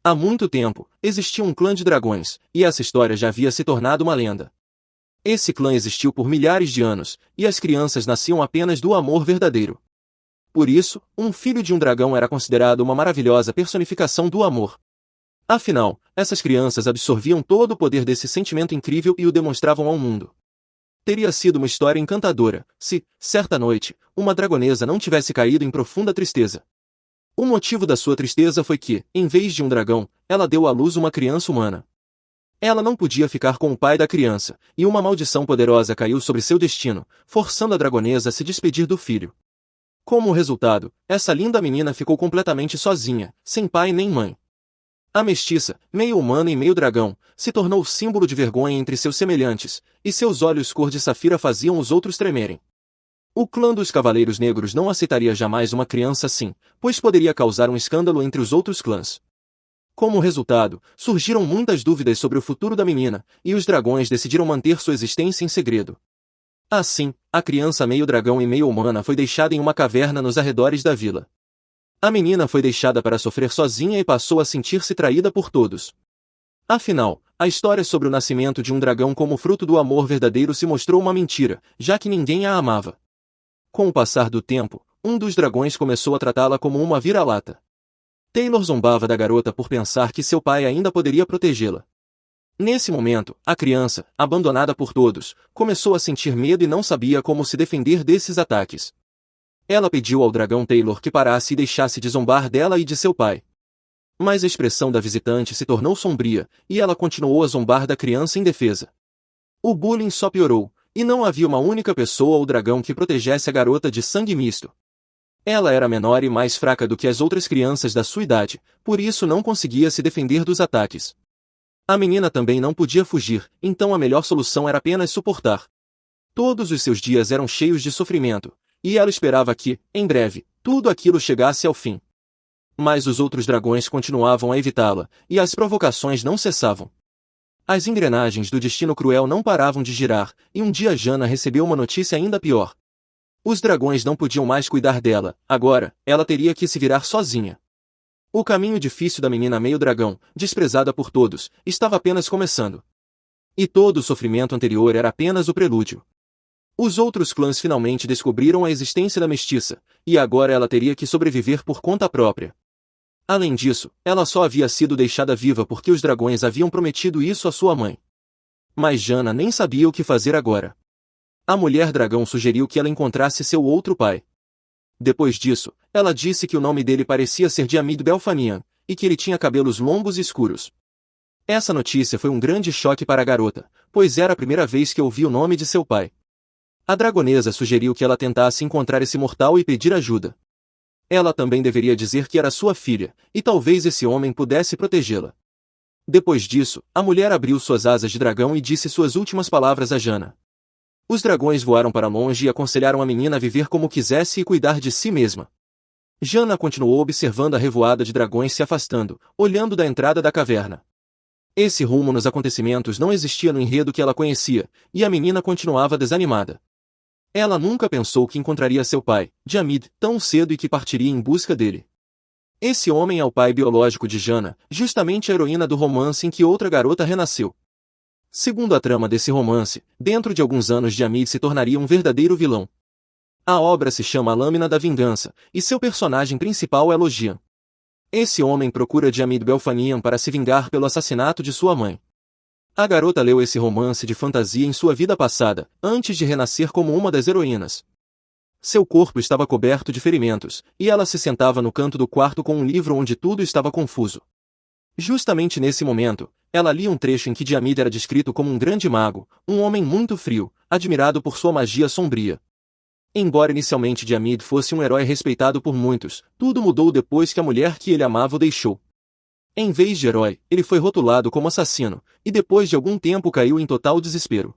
Há muito tempo, existia um clã de dragões, e essa história já havia se tornado uma lenda. Esse clã existiu por milhares de anos, e as crianças nasciam apenas do amor verdadeiro. Por isso, um filho de um dragão era considerado uma maravilhosa personificação do amor. Afinal, essas crianças absorviam todo o poder desse sentimento incrível e o demonstravam ao mundo. Teria sido uma história encantadora, se, certa noite, uma dragonesa não tivesse caído em profunda tristeza. O motivo da sua tristeza foi que, em vez de um dragão, ela deu à luz uma criança humana. Ela não podia ficar com o pai da criança, e uma maldição poderosa caiu sobre seu destino, forçando a dragonesa a se despedir do filho. Como resultado, essa linda menina ficou completamente sozinha, sem pai nem mãe. A mestiça, meio humana e meio dragão, se tornou símbolo de vergonha entre seus semelhantes, e seus olhos cor de safira faziam os outros tremerem. O clã dos Cavaleiros Negros não aceitaria jamais uma criança assim, pois poderia causar um escândalo entre os outros clãs. Como resultado, surgiram muitas dúvidas sobre o futuro da menina, e os dragões decidiram manter sua existência em segredo. Assim, a criança meio dragão e meio humana foi deixada em uma caverna nos arredores da vila. A menina foi deixada para sofrer sozinha e passou a sentir-se traída por todos. Afinal, a história sobre o nascimento de um dragão como fruto do amor verdadeiro se mostrou uma mentira, já que ninguém a amava. Com o passar do tempo, um dos dragões começou a tratá-la como uma vira-lata. Taylor zombava da garota por pensar que seu pai ainda poderia protegê-la. Nesse momento, a criança, abandonada por todos, começou a sentir medo e não sabia como se defender desses ataques. Ela pediu ao dragão Taylor que parasse e deixasse de zombar dela e de seu pai. Mas a expressão da visitante se tornou sombria, e ela continuou a zombar da criança indefesa. O bullying só piorou, e não havia uma única pessoa ou dragão que protegesse a garota de sangue misto. Ela era menor e mais fraca do que as outras crianças da sua idade, por isso não conseguia se defender dos ataques. A menina também não podia fugir, então a melhor solução era apenas suportar. Todos os seus dias eram cheios de sofrimento, e ela esperava que, em breve, tudo aquilo chegasse ao fim. Mas os outros dragões continuavam a evitá-la, e as provocações não cessavam. As engrenagens do destino cruel não paravam de girar, e um dia Jana recebeu uma notícia ainda pior. Os dragões não podiam mais cuidar dela, agora, ela teria que se virar sozinha. O caminho difícil da menina meio dragão, desprezada por todos, estava apenas começando. E todo o sofrimento anterior era apenas o prelúdio. Os outros clãs finalmente descobriram a existência da mestiça, e agora ela teria que sobreviver por conta própria. Além disso, ela só havia sido deixada viva porque os dragões haviam prometido isso à sua mãe. Mas Jana nem sabia o que fazer agora. A mulher dragão sugeriu que ela encontrasse seu outro pai. Depois disso, ela disse que o nome dele parecia ser Diamid Belfanian, e que ele tinha cabelos longos e escuros. Essa notícia foi um grande choque para a garota, pois era a primeira vez que ouvia o nome de seu pai. A dragonesa sugeriu que ela tentasse encontrar esse mortal e pedir ajuda. Ela também deveria dizer que era sua filha, e talvez esse homem pudesse protegê-la. Depois disso, a mulher abriu suas asas de dragão e disse suas últimas palavras a Jana. Os dragões voaram para longe e aconselharam a menina a viver como quisesse e cuidar de si mesma. Jana continuou observando a revoada de dragões se afastando, olhando da entrada da caverna. Esse rumo nos acontecimentos não existia no enredo que ela conhecia, e a menina continuava desanimada. Ela nunca pensou que encontraria seu pai, Diamid, tão cedo e que partiria em busca dele. Esse homem é o pai biológico de Jana, justamente a heroína do romance em que outra garota renasceu. Segundo a trama desse romance, dentro de alguns anos Diamid se tornaria um verdadeiro vilão. A obra se chama A Lâmina da Vingança, e seu personagem principal é Logian. Esse homem procura Diamid Belfanian para se vingar pelo assassinato de sua mãe. A garota leu esse romance de fantasia em sua vida passada, antes de renascer como uma das heroínas. Seu corpo estava coberto de ferimentos, e ela se sentava no canto do quarto com um livro onde tudo estava confuso. Justamente nesse momento, ela lia um trecho em que Diamid era descrito como um grande mago, um homem muito frio, admirado por sua magia sombria. Embora inicialmente Diamid fosse um herói respeitado por muitos, tudo mudou depois que a mulher que ele amava o deixou. Em vez de herói, ele foi rotulado como assassino, e depois de algum tempo caiu em total desespero.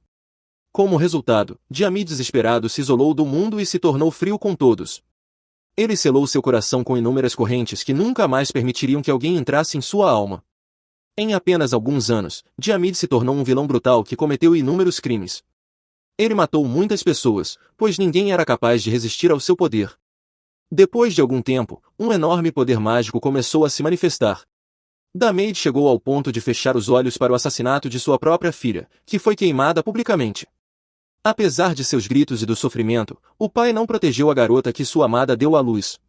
Como resultado, Diamid desesperado se isolou do mundo e se tornou frio com todos. Ele selou seu coração com inúmeras correntes que nunca mais permitiriam que alguém entrasse em sua alma. Em apenas alguns anos, Diamid se tornou um vilão brutal que cometeu inúmeros crimes. Ele matou muitas pessoas, pois ninguém era capaz de resistir ao seu poder. Depois de algum tempo, um enorme poder mágico começou a se manifestar. Damied chegou ao ponto de fechar os olhos para o assassinato de sua própria filha, que foi queimada publicamente. Apesar de seus gritos e do sofrimento, o pai não protegeu a garota que sua amada deu à luz.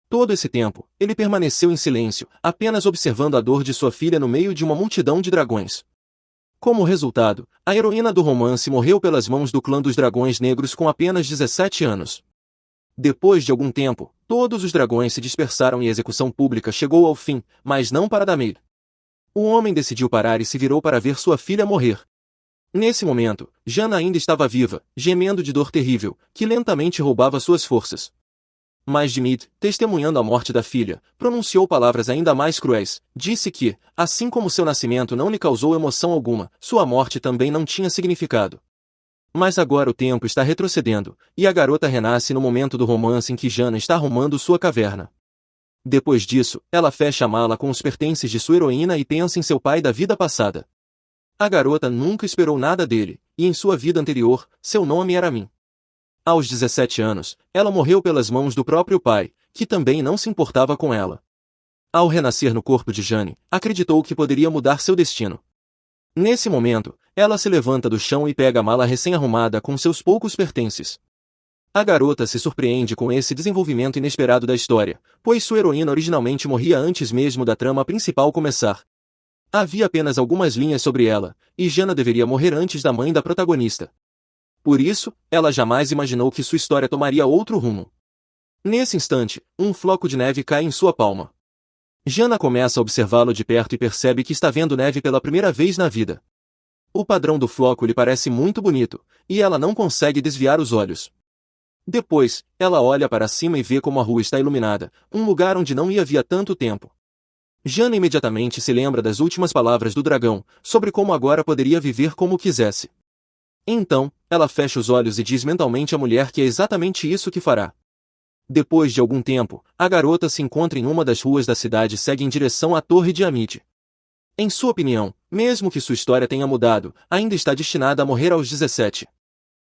Todo esse tempo, ele permaneceu em silêncio, apenas observando a dor de sua filha no meio de uma multidão de dragões. Como resultado, a heroína do romance morreu pelas mãos do clã dos dragões negros com apenas 17 anos. Depois de algum tempo, todos os dragões se dispersaram e a execução pública chegou ao fim, mas não para Damied. O homem decidiu parar e se virou para ver sua filha morrer. Nesse momento, Jana ainda estava viva, gemendo de dor terrível, que lentamente roubava suas forças. Mas Damied, testemunhando a morte da filha, pronunciou palavras ainda mais cruéis. Disse que, assim como seu nascimento não lhe causou emoção alguma, sua morte também não tinha significado. Mas agora o tempo está retrocedendo, e a garota renasce no momento do romance em que Jana está arrumando sua caverna. Depois disso, ela fecha a mala com os pertences de sua heroína e pensa em seu pai da vida passada. A garota nunca esperou nada dele, e em sua vida anterior, seu nome era Min. Aos 17 anos, ela morreu pelas mãos do próprio pai, que também não se importava com ela. Ao renascer no corpo de Jane, acreditou que poderia mudar seu destino. Nesse momento, ela se levanta do chão e pega a mala recém-arrumada com seus poucos pertences. A garota se surpreende com esse desenvolvimento inesperado da história, pois sua heroína originalmente morria antes mesmo da trama principal começar. Havia apenas algumas linhas sobre ela, e Jana deveria morrer antes da mãe da protagonista. Por isso, ela jamais imaginou que sua história tomaria outro rumo. Nesse instante, um floco de neve cai em sua palma. Jana começa a observá-lo de perto e percebe que está vendo neve pela primeira vez na vida. O padrão do floco lhe parece muito bonito, e ela não consegue desviar os olhos. Depois, ela olha para cima e vê como a rua está iluminada, um lugar onde não ia havia tanto tempo. Jana imediatamente se lembra das últimas palavras do dragão, sobre como agora poderia viver como quisesse. Então, ela fecha os olhos e diz mentalmente à mulher que é exatamente isso que fará. Depois de algum tempo, a garota se encontra em uma das ruas da cidade e segue em direção à Torre de Damied. Em sua opinião, mesmo que sua história tenha mudado, ainda está destinada a morrer aos 17.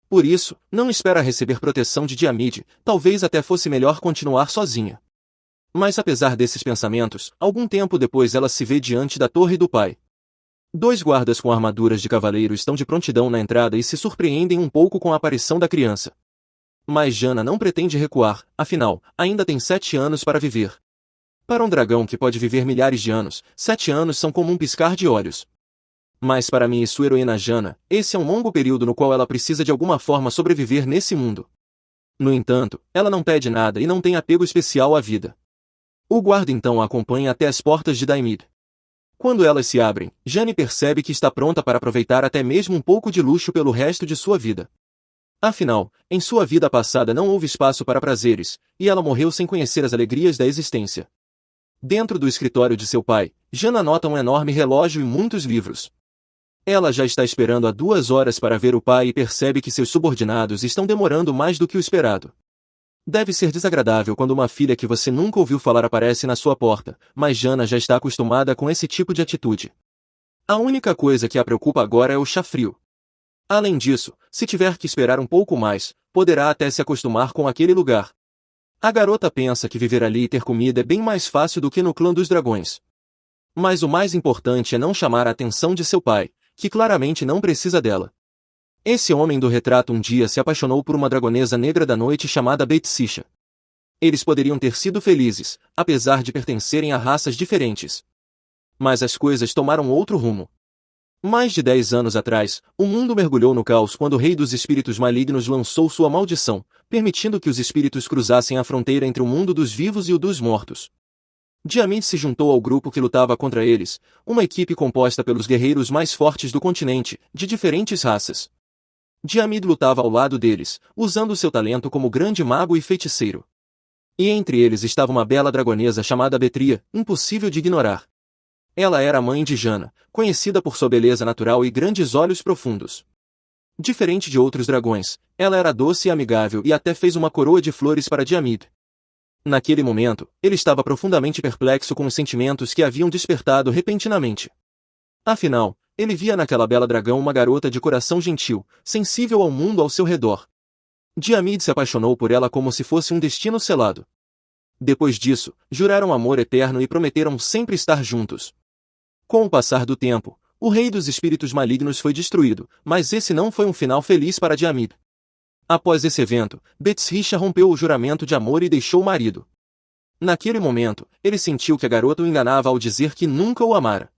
Por isso, não espera receber proteção de Damied, talvez até fosse melhor continuar sozinha. Mas apesar desses pensamentos, algum tempo depois ela se vê diante da torre do pai. 2 guardas com armaduras de cavaleiro estão de prontidão na entrada e se surpreendem um pouco com a aparição da criança. Mas Jana não pretende recuar, afinal, ainda tem 7 anos para viver. Para um dragão que pode viver milhares de anos, 7 anos são como um piscar de olhos. Mas para mim e sua heroína Jana, esse é um longo período no qual ela precisa de alguma forma sobreviver nesse mundo. No entanto, ela não pede nada e não tem apego especial à vida. O guarda então a acompanha até as portas de Damied. Quando elas se abrem, Jane percebe que está pronta para aproveitar até mesmo um pouco de luxo pelo resto de sua vida. Afinal, em sua vida passada não houve espaço para prazeres, e ela morreu sem conhecer as alegrias da existência. Dentro do escritório de seu pai, Jana nota um enorme relógio e muitos livros. Ela já está esperando há 2 horas para ver o pai e percebe que seus subordinados estão demorando mais do que o esperado. Deve ser desagradável quando uma filha que você nunca ouviu falar aparece na sua porta, mas Jana já está acostumada com esse tipo de atitude. A única coisa que a preocupa agora é o chá frio. Além disso, se tiver que esperar um pouco mais, poderá até se acostumar com aquele lugar. A garota pensa que viver ali e ter comida é bem mais fácil do que no clã dos dragões. Mas o mais importante é não chamar a atenção de seu pai, que claramente não precisa dela. Esse homem do retrato um dia se apaixonou por uma dragonesa negra da noite chamada Betsisha. Eles poderiam ter sido felizes, apesar de pertencerem a raças diferentes. Mas as coisas tomaram outro rumo. Mais de 10 anos atrás, o mundo mergulhou no caos quando o rei dos espíritos malignos lançou sua maldição, permitindo que os espíritos cruzassem a fronteira entre o mundo dos vivos e o dos mortos. Damied se juntou ao grupo que lutava contra eles, uma equipe composta pelos guerreiros mais fortes do continente, de diferentes raças. Damied lutava ao lado deles, usando seu talento como grande mago e feiticeiro. E entre eles estava uma bela dragonesa chamada Betria, impossível de ignorar. Ela era a mãe de Jana, conhecida por sua beleza natural e grandes olhos profundos. Diferente de outros dragões, ela era doce e amigável e até fez uma coroa de flores para Damied. Naquele momento, ele estava profundamente perplexo com os sentimentos que haviam despertado repentinamente. Afinal, ele via naquela bela dragão uma garota de coração gentil, sensível ao mundo ao seu redor. Damied se apaixonou por ela como se fosse um destino selado. Depois disso, juraram amor eterno e prometeram sempre estar juntos. Com o passar do tempo, o rei dos espíritos malignos foi destruído, mas esse não foi um final feliz para Djamid. Após esse evento, Betsricha rompeu o juramento de amor e deixou o marido. Naquele momento, ele sentiu que a garota o enganava ao dizer que nunca o amara.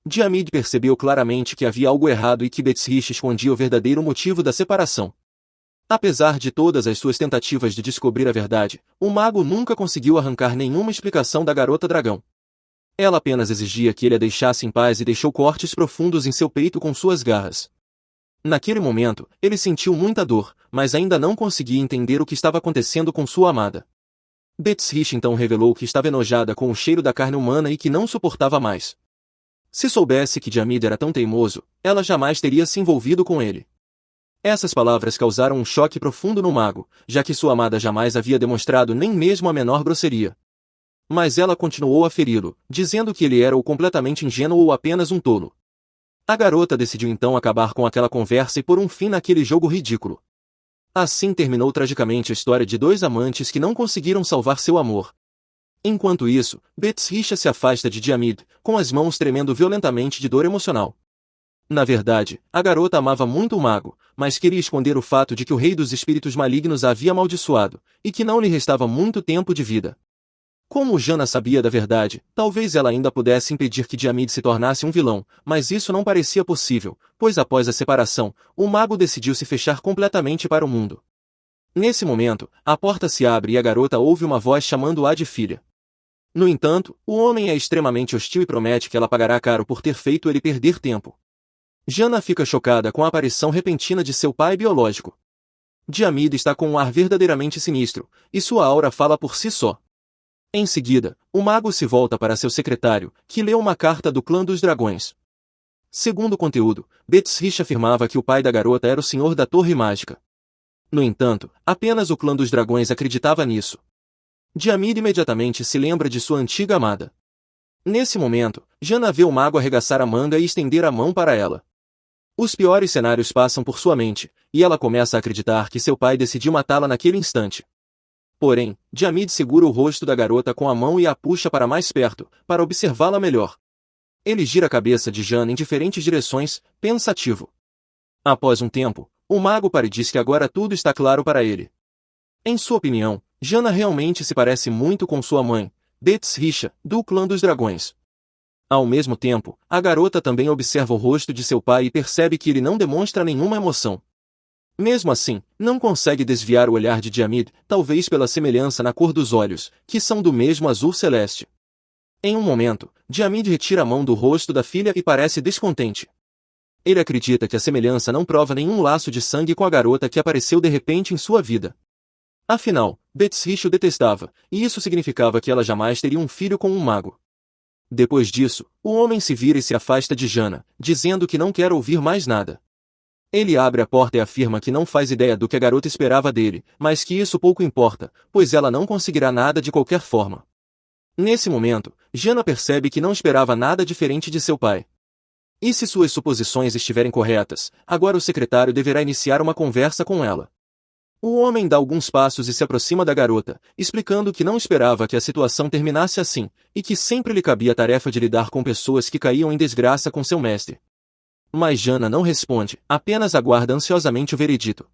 Djamid percebeu claramente que havia algo errado e que Betsricha escondia o verdadeiro motivo da separação. Apesar de todas as suas tentativas de descobrir a verdade, o mago nunca conseguiu arrancar nenhuma explicação da garota dragão. Ela apenas exigia que ele a deixasse em paz e deixou cortes profundos em seu peito com suas garras. Naquele momento, ele sentiu muita dor, mas ainda não conseguia entender o que estava acontecendo com sua amada. Betsricha então revelou que estava enojada com o cheiro da carne humana e que não suportava mais. Se soubesse que Djamid era tão teimoso, ela jamais teria se envolvido com ele. Essas palavras causaram um choque profundo no mago, já que sua amada jamais havia demonstrado nem mesmo a menor grosseria. Mas ela continuou a feri-lo, dizendo que ele era ou completamente ingênuo ou apenas um tolo. A garota decidiu então acabar com aquela conversa e pôr um fim naquele jogo ridículo. Assim terminou tragicamente a história de dois amantes que não conseguiram salvar seu amor. Enquanto isso, Betsricha se afasta de Djamid, com as mãos tremendo violentamente de dor emocional. Na verdade, a garota amava muito o mago, mas queria esconder o fato de que o rei dos espíritos malignos a havia amaldiçoado, e que não lhe restava muito tempo de vida. Como Jana sabia da verdade, talvez ela ainda pudesse impedir que Djamid se tornasse um vilão, mas isso não parecia possível, pois após a separação, o mago decidiu se fechar completamente para o mundo. Nesse momento, a porta se abre e a garota ouve uma voz chamando-a de filha. No entanto, o homem é extremamente hostil e promete que ela pagará caro por ter feito ele perder tempo. Jana fica chocada com a aparição repentina de seu pai biológico. Djamid está com um ar verdadeiramente sinistro, e sua aura fala por si só. Em seguida, o mago se volta para seu secretário, que lê uma carta do clã dos dragões. Segundo o conteúdo, Betsricha afirmava que o pai da garota era o senhor da torre mágica. No entanto, apenas o clã dos dragões acreditava nisso. Djamid imediatamente se lembra de sua antiga amada. Nesse momento, Jana vê o mago arregaçar a manga e estender a mão para ela. Os piores cenários passam por sua mente, e ela começa a acreditar que seu pai decidiu matá-la naquele instante. Porém, Djamid segura o rosto da garota com a mão e a puxa para mais perto, para observá-la melhor. Ele gira a cabeça de Jana em diferentes direções, pensativo. Após um tempo, o mago para e diz que agora tudo está claro para ele. Em sua opinião, Jana realmente se parece muito com sua mãe, Betsricha, do clã dos dragões. Ao mesmo tempo, a garota também observa o rosto de seu pai e percebe que ele não demonstra nenhuma emoção. Mesmo assim, não consegue desviar o olhar de Djamid, talvez pela semelhança na cor dos olhos, que são do mesmo azul celeste. Em um momento, Djamid retira a mão do rosto da filha e parece descontente. Ele acredita que a semelhança não prova nenhum laço de sangue com a garota que apareceu de repente em sua vida. Afinal, Betsricha o detestava, e isso significava que ela jamais teria um filho com um mago. Depois disso, o homem se vira e se afasta de Jana, dizendo que não quer ouvir mais nada. Ele abre a porta e afirma que não faz ideia do que a garota esperava dele, mas que isso pouco importa, pois ela não conseguirá nada de qualquer forma. Nesse momento, Jana percebe que não esperava nada diferente de seu pai. E se suas suposições estiverem corretas, agora o secretário deverá iniciar uma conversa com ela. O homem dá alguns passos e se aproxima da garota, explicando que não esperava que a situação terminasse assim, e que sempre lhe cabia a tarefa de lidar com pessoas que caíam em desgraça com seu mestre. Mas Jana não responde, apenas aguarda ansiosamente o veredito.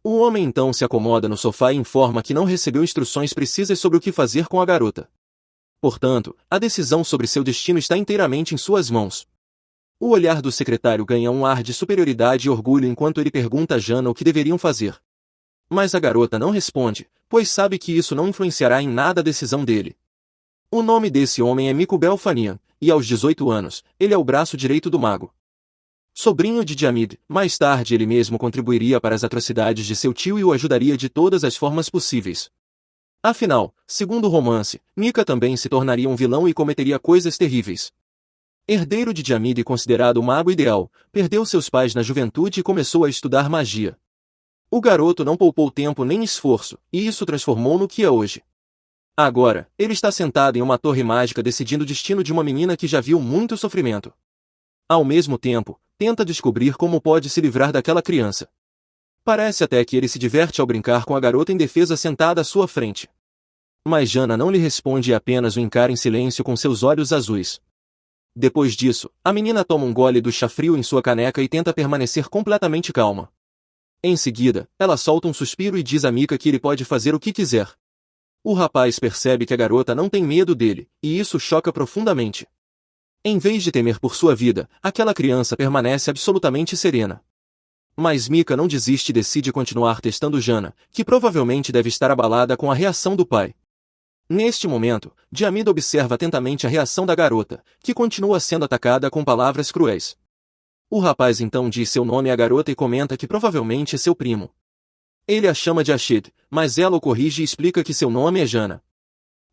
O homem então se acomoda no sofá e informa que não recebeu instruções precisas sobre o que fazer com a garota. Portanto, a decisão sobre seu destino está inteiramente em suas mãos. O olhar do secretário ganha um ar de superioridade e orgulho enquanto ele pergunta a Jana o que deveriam fazer. Mas a garota não responde, pois sabe que isso não influenciará em nada a decisão dele. O nome desse homem é Mikubel Fanian, e aos 18 anos, ele é o braço direito do mago. Sobrinho de Djamid, mais tarde ele mesmo contribuiria para as atrocidades de seu tio e o ajudaria de todas as formas possíveis. Afinal, segundo o romance, Nika também se tornaria um vilão e cometeria coisas terríveis. Herdeiro de Djamid e considerado o mago ideal, perdeu seus pais na juventude e começou a estudar magia. O garoto não poupou tempo nem esforço, e isso transformou no que é hoje. Agora, ele está sentado em uma torre mágica decidindo o destino de uma menina que já viu muito sofrimento. Ao mesmo tempo, tenta descobrir como pode se livrar daquela criança. Parece até que ele se diverte ao brincar com a garota indefesa sentada à sua frente. Mas Jana não lhe responde e apenas o encara em silêncio com seus olhos azuis. Depois disso, a menina toma um gole do chá frio em sua caneca e tenta permanecer completamente calma. Em seguida, ela solta um suspiro e diz a Mika que ele pode fazer o que quiser. O rapaz percebe que a garota não tem medo dele, e isso choca profundamente. Em vez de temer por sua vida, aquela criança permanece absolutamente serena. Mas Mika não desiste e decide continuar testando Jana, que provavelmente deve estar abalada com a reação do pai. Neste momento, Djamida observa atentamente a reação da garota, que continua sendo atacada com palavras cruéis. O rapaz então diz seu nome à garota e comenta que provavelmente é seu primo. Ele a chama de Ashid, mas ela o corrige e explica que seu nome é Jana.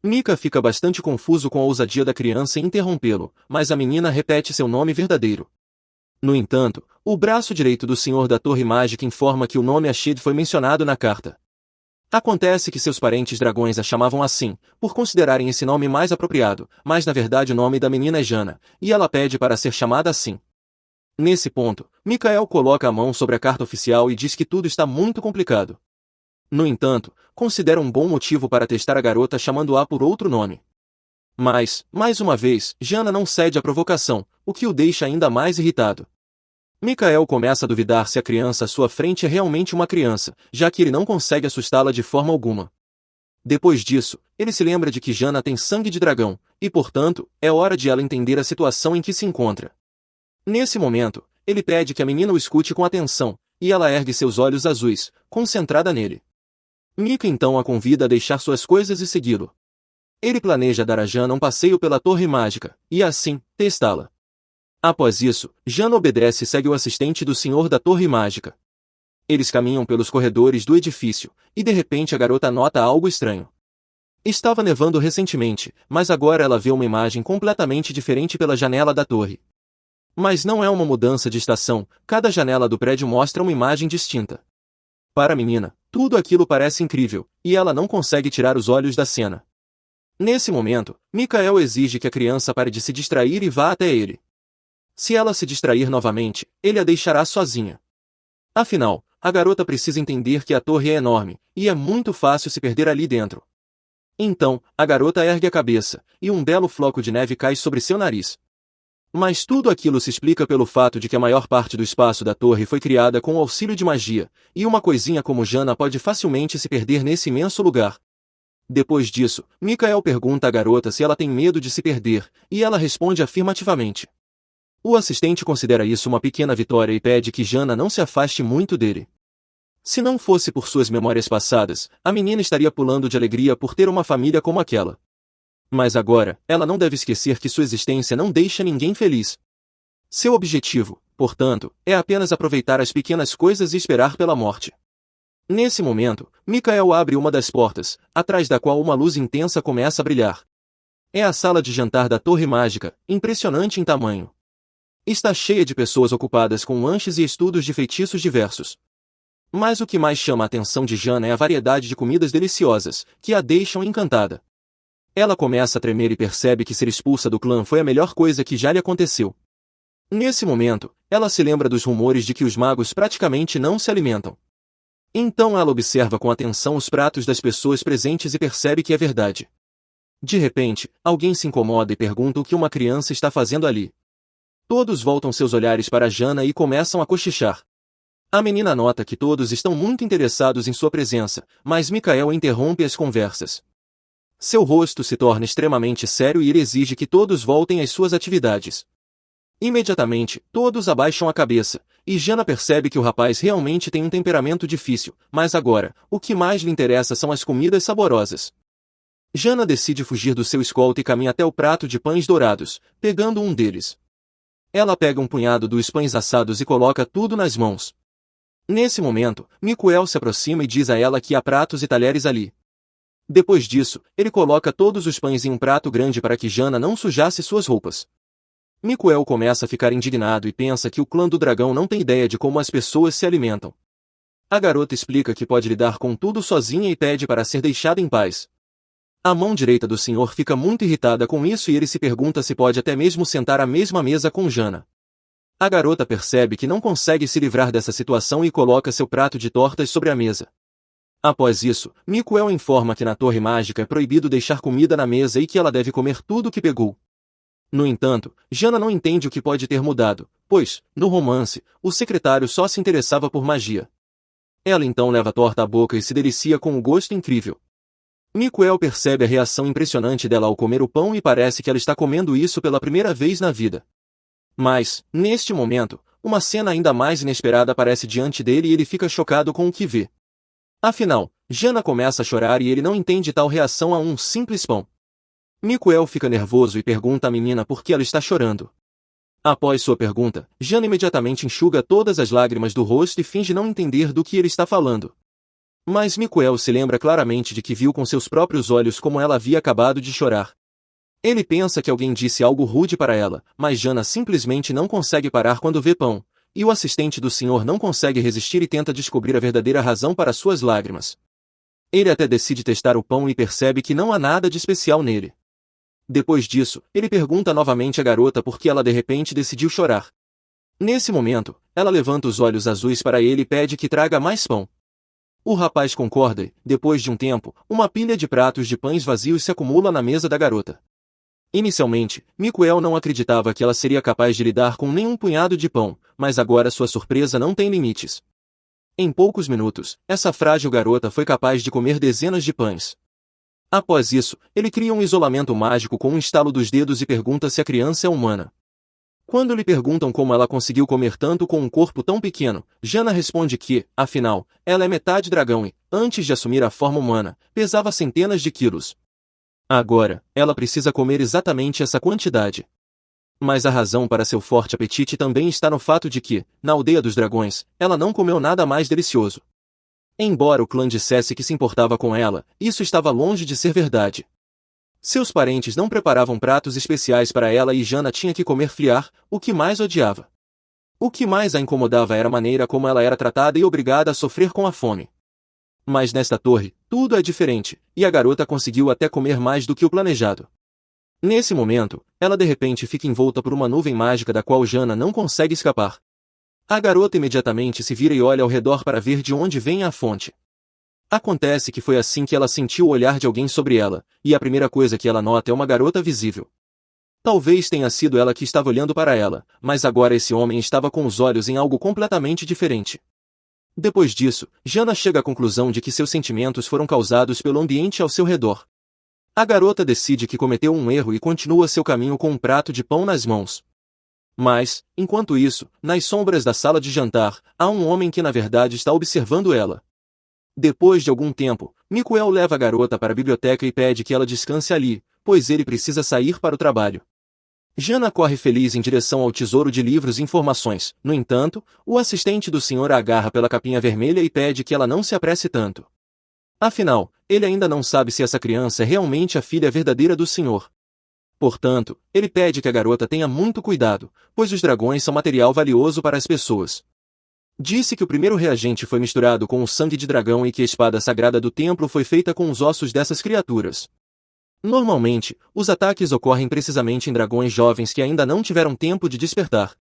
Mika fica bastante confuso com a ousadia da criança em interrompê-lo, mas a menina repete seu nome verdadeiro. No entanto, o braço direito do Senhor da Torre Mágica informa que o nome Ashid foi mencionado na carta. Acontece que seus parentes dragões a chamavam assim, por considerarem esse nome mais apropriado, mas na verdade o nome da menina é Jana, e ela pede para ser chamada assim. Nesse ponto, Mikael coloca a mão sobre a carta oficial e diz que tudo está muito complicado. No entanto, considera um bom motivo para testar a garota chamando-a por outro nome. Mas, mais uma vez, Jana não cede à provocação, o que o deixa ainda mais irritado. Mikael começa a duvidar se a criança à sua frente é realmente uma criança, já que ele não consegue assustá-la de forma alguma. Depois disso, ele se lembra de que Jana tem sangue de dragão, e portanto, é hora de ela entender a situação em que se encontra. Nesse momento, ele pede que a menina o escute com atenção, e ela ergue seus olhos azuis, concentrada nele. Mika então a convida a deixar suas coisas e segui-lo. Ele planeja dar a Jana um passeio pela Torre Mágica, e assim, testá-la. Após isso, Jana obedece e segue o assistente do Senhor da Torre Mágica. Eles caminham pelos corredores do edifício, e de repente a garota nota algo estranho. Estava nevando recentemente, mas agora ela vê uma imagem completamente diferente pela janela da torre. Mas não é uma mudança de estação, cada janela do prédio mostra uma imagem distinta. Para a menina, tudo aquilo parece incrível, e ela não consegue tirar os olhos da cena. Nesse momento, Mikael exige que a criança pare de se distrair e vá até ele. Se ela se distrair novamente, ele a deixará sozinha. Afinal, a garota precisa entender que a torre é enorme, e é muito fácil se perder ali dentro. Então, a garota ergue a cabeça, e um belo floco de neve cai sobre seu nariz. Mas tudo aquilo se explica pelo fato de que a maior parte do espaço da torre foi criada com o auxílio de magia, e uma coisinha como Jana pode facilmente se perder nesse imenso lugar. Depois disso, Mikael pergunta à garota se ela tem medo de se perder, e ela responde afirmativamente. O assistente considera isso uma pequena vitória e pede que Jana não se afaste muito dele. Se não fosse por suas memórias passadas, a menina estaria pulando de alegria por ter uma família como aquela. Mas agora, ela não deve esquecer que sua existência não deixa ninguém feliz. Seu objetivo, portanto, é apenas aproveitar as pequenas coisas e esperar pela morte. Nesse momento, Mikael abre uma das portas, atrás da qual uma luz intensa começa a brilhar. É a sala de jantar da Torre Mágica, impressionante em tamanho. Está cheia de pessoas ocupadas com lanches e estudos de feitiços diversos. Mas o que mais chama a atenção de Jana é a variedade de comidas deliciosas, que a deixam encantada. Ela começa a tremer e percebe que ser expulsa do clã foi a melhor coisa que já lhe aconteceu. Nesse momento, ela se lembra dos rumores de que os magos praticamente não se alimentam. Então ela observa com atenção os pratos das pessoas presentes e percebe que é verdade. De repente, alguém se incomoda e pergunta o que uma criança está fazendo ali. Todos voltam seus olhares para Jana e começam a cochichar. A menina nota que todos estão muito interessados em sua presença, mas Mikael interrompe as conversas. Seu rosto se torna extremamente sério e ele exige que todos voltem às suas atividades. Imediatamente, todos abaixam a cabeça, e Jana percebe que o rapaz realmente tem um temperamento difícil, mas agora, o que mais lhe interessa são as comidas saborosas. Jana decide fugir do seu escolta e caminha até o prato de pães dourados, pegando um deles. Ela pega um punhado dos pães assados e coloca tudo nas mãos. Nesse momento, Mikael se aproxima e diz a ela que há pratos e talheres ali. Depois disso, ele coloca todos os pães em um prato grande para que Jana não sujasse suas roupas. Mikael começa a ficar indignado e pensa que o clã do dragão não tem ideia de como as pessoas se alimentam. A garota explica que pode lidar com tudo sozinha e pede para ser deixada em paz. A mão direita do senhor fica muito irritada com isso e ele se pergunta se pode até mesmo sentar à mesma mesa com Jana. A garota percebe que não consegue se livrar dessa situação e coloca seu prato de tortas sobre a mesa. Após isso, Mikael informa que na Torre Mágica é proibido deixar comida na mesa e que ela deve comer tudo o que pegou. No entanto, Jana não entende o que pode ter mudado, pois, no romance, o secretário só se interessava por magia. Ela então leva torta à boca e se delicia com um gosto incrível. Miguel percebe a reação impressionante dela ao comer o pão e parece que ela está comendo isso pela primeira vez na vida. Mas, neste momento, uma cena ainda mais inesperada aparece diante dele e ele fica chocado com o que vê. Afinal, Jana começa a chorar e ele não entende tal reação a um simples pão. Miguel fica nervoso e pergunta à menina por que ela está chorando. Após sua pergunta, Jana imediatamente enxuga todas as lágrimas do rosto e finge não entender do que ele está falando. Mas Miguel se lembra claramente de que viu com seus próprios olhos como ela havia acabado de chorar. Ele pensa que alguém disse algo rude para ela, mas Jana simplesmente não consegue parar quando vê pão, e o assistente do senhor não consegue resistir e tenta descobrir a verdadeira razão para suas lágrimas. Ele até decide testar o pão e percebe que não há nada de especial nele. Depois disso, ele pergunta novamente à garota por que ela de repente decidiu chorar. Nesse momento, ela levanta os olhos azuis para ele e pede que traga mais pão. O rapaz concorda e, depois de um tempo, uma pilha de pratos de pães vazios se acumula na mesa da garota. Inicialmente, Miguel não acreditava que ela seria capaz de lidar com nem um punhado de pão, mas agora sua surpresa não tem limites. Em poucos minutos, essa frágil garota foi capaz de comer dezenas de pães. Após isso, ele cria um isolamento mágico com um estalo dos dedos e pergunta se a criança é humana. Quando lhe perguntam como ela conseguiu comer tanto com um corpo tão pequeno, Jana responde que, afinal, ela é metade dragão e, antes de assumir a forma humana, pesava centenas de quilos. Agora, ela precisa comer exatamente essa quantidade. Mas a razão para seu forte apetite também está no fato de que, na aldeia dos dragões, ela não comeu nada mais delicioso. Embora o clã dissesse que se importava com ela, isso estava longe de ser verdade. Seus parentes não preparavam pratos especiais para ela e Jana tinha que comer friar, o que mais odiava. O que mais a incomodava era a maneira como ela era tratada e obrigada a sofrer com a fome. Mas nesta torre, tudo é diferente, e a garota conseguiu até comer mais do que o planejado. Nesse momento, ela de repente fica envolta por uma nuvem mágica da qual Jana não consegue escapar. A garota imediatamente se vira e olha ao redor para ver de onde vem a fonte. Acontece que foi assim que ela sentiu o olhar de alguém sobre ela, e a primeira coisa que ela nota é uma garota visível. Talvez tenha sido ela que estava olhando para ela, mas agora esse homem estava com os olhos em algo completamente diferente. Depois disso, Jana chega à conclusão de que seus sentimentos foram causados pelo ambiente ao seu redor. A garota decide que cometeu um erro e continua seu caminho com um prato de pão nas mãos. Mas, enquanto isso, nas sombras da sala de jantar, há um homem que na verdade está observando ela. Depois de algum tempo, Miguel leva a garota para a biblioteca e pede que ela descanse ali, pois ele precisa sair para o trabalho. Jana corre feliz em direção ao tesouro de livros e informações. No entanto, o assistente do senhor a agarra pela capinha vermelha e pede que ela não se apresse tanto. Afinal, ele ainda não sabe se essa criança é realmente a filha verdadeira do senhor. Portanto, ele pede que a garota tenha muito cuidado, pois os dragões são material valioso para as pessoas. Disse que o primeiro reagente foi misturado com o sangue de dragão e que a espada sagrada do templo foi feita com os ossos dessas criaturas. Normalmente, os ataques ocorrem precisamente em dragões jovens que ainda não tiveram tempo de despertar.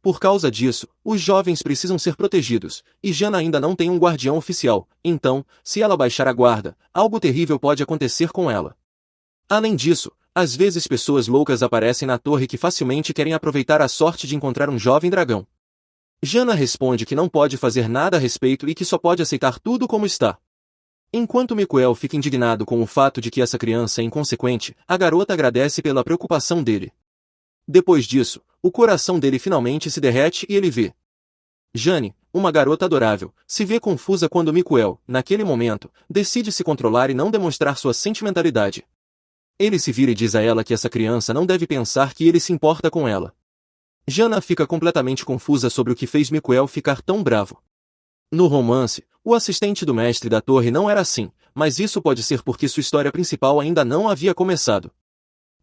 Por causa disso, os jovens precisam ser protegidos, e Jana ainda não tem um guardião oficial, então, se ela baixar a guarda, algo terrível pode acontecer com ela. Além disso, às vezes pessoas loucas aparecem na torre que facilmente querem aproveitar a sorte de encontrar um jovem dragão. Jana responde que não pode fazer nada a respeito e que só pode aceitar tudo como está. Enquanto Miguel fica indignado com o fato de que essa criança é inconsequente, a garota agradece pela preocupação dele. Depois disso, o coração dele finalmente se derrete e ele vê Jane, uma garota adorável, se vê confusa quando Miguel, naquele momento, decide se controlar e não demonstrar sua sentimentalidade. Ele se vira e diz a ela que essa criança não deve pensar que ele se importa com ela. Jana fica completamente confusa sobre o que fez Miguel ficar tão bravo. No romance, o assistente do mestre da torre não era assim, mas isso pode ser porque sua história principal ainda não havia começado.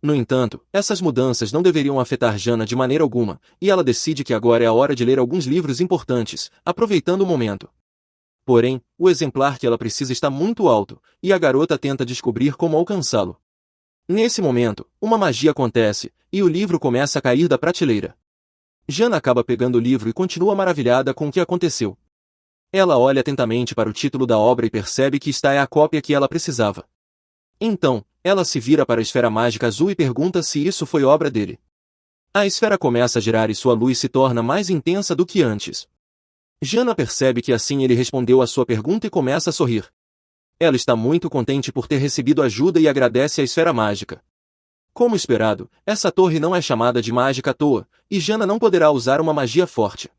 No entanto, essas mudanças não deveriam afetar Jana de maneira alguma, e ela decide que agora é a hora de ler alguns livros importantes, aproveitando o momento. Porém, o exemplar que ela precisa está muito alto, e a garota tenta descobrir como alcançá-lo. Nesse momento, uma magia acontece, e o livro começa a cair da prateleira. Jana acaba pegando o livro e continua maravilhada com o que aconteceu. Ela olha atentamente para o título da obra e percebe que esta é a cópia que ela precisava. Então, ela se vira para a esfera mágica azul e pergunta se isso foi obra dele. A esfera começa a girar e sua luz se torna mais intensa do que antes. Jana percebe que assim ele respondeu à sua pergunta e começa a sorrir. Ela está muito contente por ter recebido ajuda e agradece à esfera mágica. Como esperado, essa torre não é chamada de mágica à toa, e Jana não poderá usar uma magia forte.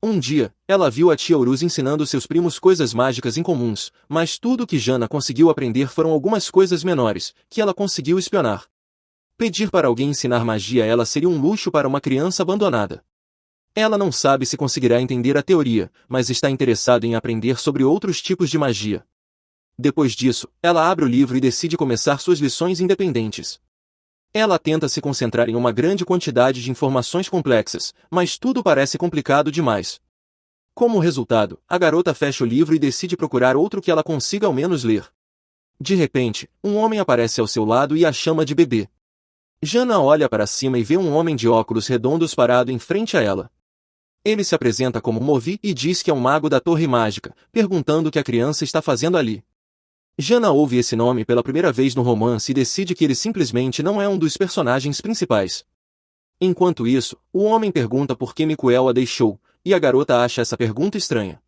Um dia, ela viu a tia Uruz ensinando seus primos coisas mágicas incomuns, mas tudo que Jana conseguiu aprender foram algumas coisas menores, que ela conseguiu espionar. Pedir para alguém ensinar magia a ela seria um luxo para uma criança abandonada. Ela não sabe se conseguirá entender a teoria, mas está interessada em aprender sobre outros tipos de magia. Depois disso, ela abre o livro e decide começar suas lições independentes. Ela tenta se concentrar em uma grande quantidade de informações complexas, mas tudo parece complicado demais. Como resultado, a garota fecha o livro e decide procurar outro que ela consiga ao menos ler. De repente, um homem aparece ao seu lado e a chama de bebê. Jana olha para cima e vê um homem de óculos redondos parado em frente a ela. Ele se apresenta como Movi e diz que é um mago da Torre Mágica, perguntando o que a criança está fazendo ali. Jana ouve esse nome pela primeira vez no romance e decide que ele simplesmente não é um dos personagens principais. Enquanto isso, o homem pergunta por que Mikuel a deixou, e a garota acha essa pergunta estranha.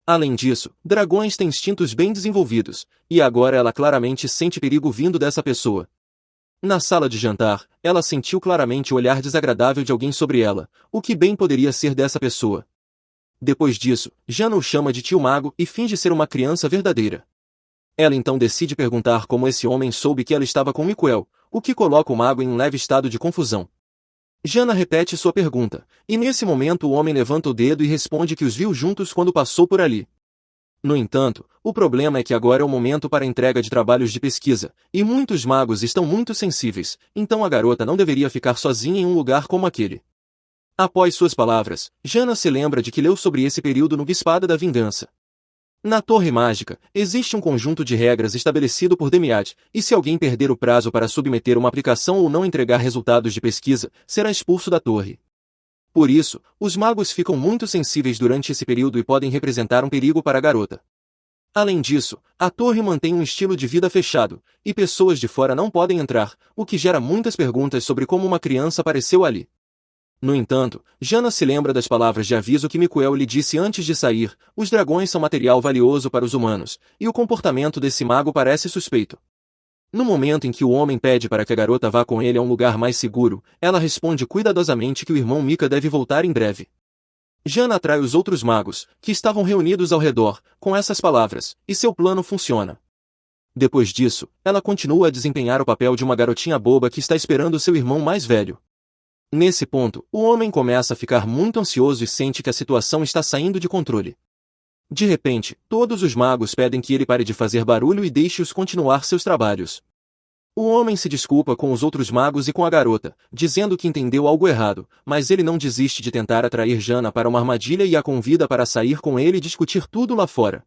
Além disso, dragões têm instintos bem desenvolvidos, e agora ela claramente sente perigo vindo dessa pessoa. Na sala de jantar, ela sentiu claramente o olhar desagradável de alguém sobre ela, o que bem poderia ser dessa pessoa. Depois disso, Jana o chama de tio mago e finge ser uma criança verdadeira. Ela então decide perguntar como esse homem soube que ela estava com Mikuel, o que coloca o mago em um leve estado de confusão. Jana repete sua pergunta, e nesse momento o homem levanta o dedo e responde que os viu juntos quando passou por ali. No entanto, o problema é que agora é o momento para a entrega de trabalhos de pesquisa, e muitos magos estão muito sensíveis, então a garota não deveria ficar sozinha em um lugar como aquele. Após suas palavras, Jana se lembra de que leu sobre esse período no Espada da Vingança. Na Torre Mágica, existe um conjunto de regras estabelecido por Demiad, e se alguém perder o prazo para submeter uma aplicação ou não entregar resultados de pesquisa, será expulso da torre. Por isso, os magos ficam muito sensíveis durante esse período e podem representar um perigo para a garota. Além disso, a torre mantém um estilo de vida fechado, e pessoas de fora não podem entrar, o que gera muitas perguntas sobre como uma criança apareceu ali. No entanto, Jana se lembra das palavras de aviso que Mikuel lhe disse antes de sair: os dragões são material valioso para os humanos, e o comportamento desse mago parece suspeito. No momento em que o homem pede para que a garota vá com ele a um lugar mais seguro, ela responde cuidadosamente que o irmão Mika deve voltar em breve. Jana atrai os outros magos, que estavam reunidos ao redor, com essas palavras, e seu plano funciona. Depois disso, ela continua a desempenhar o papel de uma garotinha boba que está esperando seu irmão mais velho. Nesse ponto, o homem começa a ficar muito ansioso e sente que a situação está saindo de controle. De repente, todos os magos pedem que ele pare de fazer barulho e deixe-os continuar seus trabalhos. O homem se desculpa com os outros magos e com a garota, dizendo que entendeu algo errado, mas ele não desiste de tentar atrair Jana para uma armadilha e a convida para sair com ele e discutir tudo lá fora.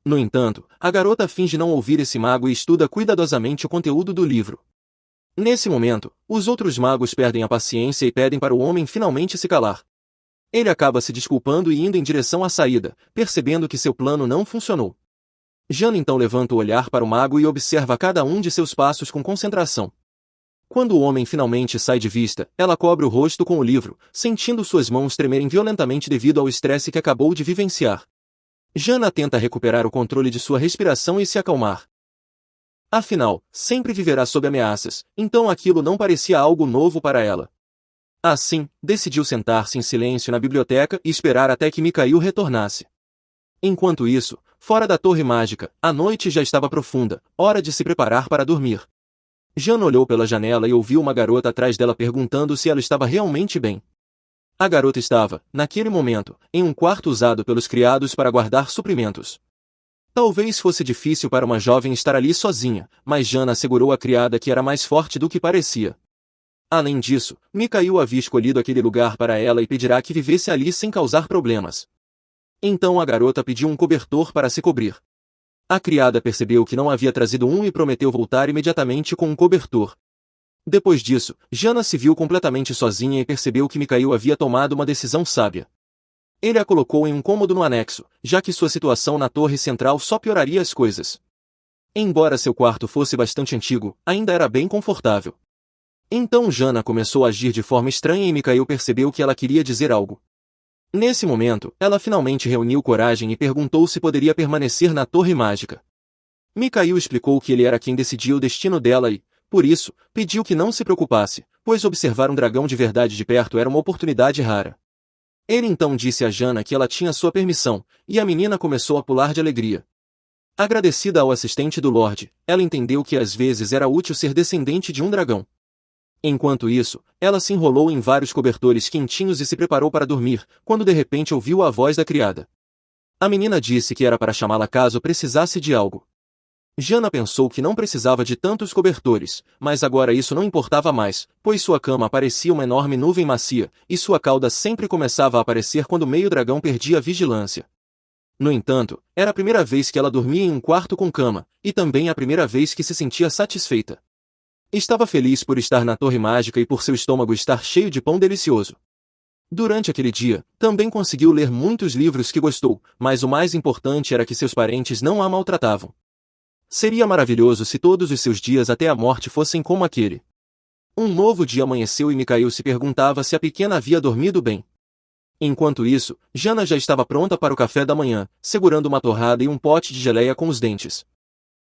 No entanto, a garota finge não ouvir esse mago e estuda cuidadosamente o conteúdo do livro. Nesse momento, os outros magos perdem a paciência e pedem para o homem finalmente se calar. Ele acaba se desculpando e indo em direção à saída, percebendo que seu plano não funcionou. Jana então levanta o olhar para o mago e observa cada um de seus passos com concentração. Quando o homem finalmente sai de vista, ela cobre o rosto com o livro, sentindo suas mãos tremerem violentamente devido ao estresse que acabou de vivenciar. Jana tenta recuperar o controle de sua respiração e se acalmar. Afinal, sempre viverá sob ameaças, então aquilo não parecia algo novo para ela. Assim, decidiu sentar-se em silêncio na biblioteca e esperar até que Mikhail retornasse. Enquanto isso, fora da Torre Mágica, a noite já estava profunda, hora de se preparar para dormir. Jana olhou pela janela e ouviu uma garota atrás dela perguntando se ela estava realmente bem. A garota estava, naquele momento, em um quarto usado pelos criados para guardar suprimentos. Talvez fosse difícil para uma jovem estar ali sozinha, mas Jana assegurou à criada que era mais forte do que parecia. Além disso, Mikhail havia escolhido aquele lugar para ela e pedirá que vivesse ali sem causar problemas. Então a garota pediu um cobertor para se cobrir. A criada percebeu que não havia trazido um e prometeu voltar imediatamente com um cobertor. Depois disso, Jana se viu completamente sozinha e percebeu que Mikhail havia tomado uma decisão sábia. Ele a colocou em um cômodo no anexo, já que sua situação na torre central só pioraria as coisas. Embora seu quarto fosse bastante antigo, ainda era bem confortável. Então Jana começou a agir de forma estranha e Mikhail percebeu que ela queria dizer algo. Nesse momento, ela finalmente reuniu coragem e perguntou se poderia permanecer na Torre Mágica. Mikhail explicou que ele era quem decidia o destino dela e, por isso, pediu que não se preocupasse, pois observar um dragão de verdade de perto era uma oportunidade rara. Ele então disse a Jana que ela tinha sua permissão, e a menina começou a pular de alegria. Agradecida ao assistente do Lorde, ela entendeu que às vezes era útil ser descendente de um dragão. Enquanto isso, ela se enrolou em vários cobertores quentinhos e se preparou para dormir, quando de repente ouviu a voz da criada. A menina disse que era para chamá-la caso precisasse de algo. Jana pensou que não precisava de tantos cobertores, mas agora isso não importava mais, pois sua cama parecia uma enorme nuvem macia, e sua cauda sempre começava a aparecer quando meio dragão perdia a vigilância. No entanto, era a primeira vez que ela dormia em um quarto com cama, e também a primeira vez que se sentia satisfeita. Estava feliz por estar na Torre Mágica e por seu estômago estar cheio de pão delicioso. Durante aquele dia, também conseguiu ler muitos livros que gostou, mas o mais importante era que seus parentes não a maltratavam. Seria maravilhoso se todos os seus dias até a morte fossem como aquele. Um novo dia amanheceu e Mikhail se perguntava se a pequena havia dormido bem. Enquanto isso, Jana já estava pronta para o café da manhã, segurando uma torrada e um pote de geleia com os dentes.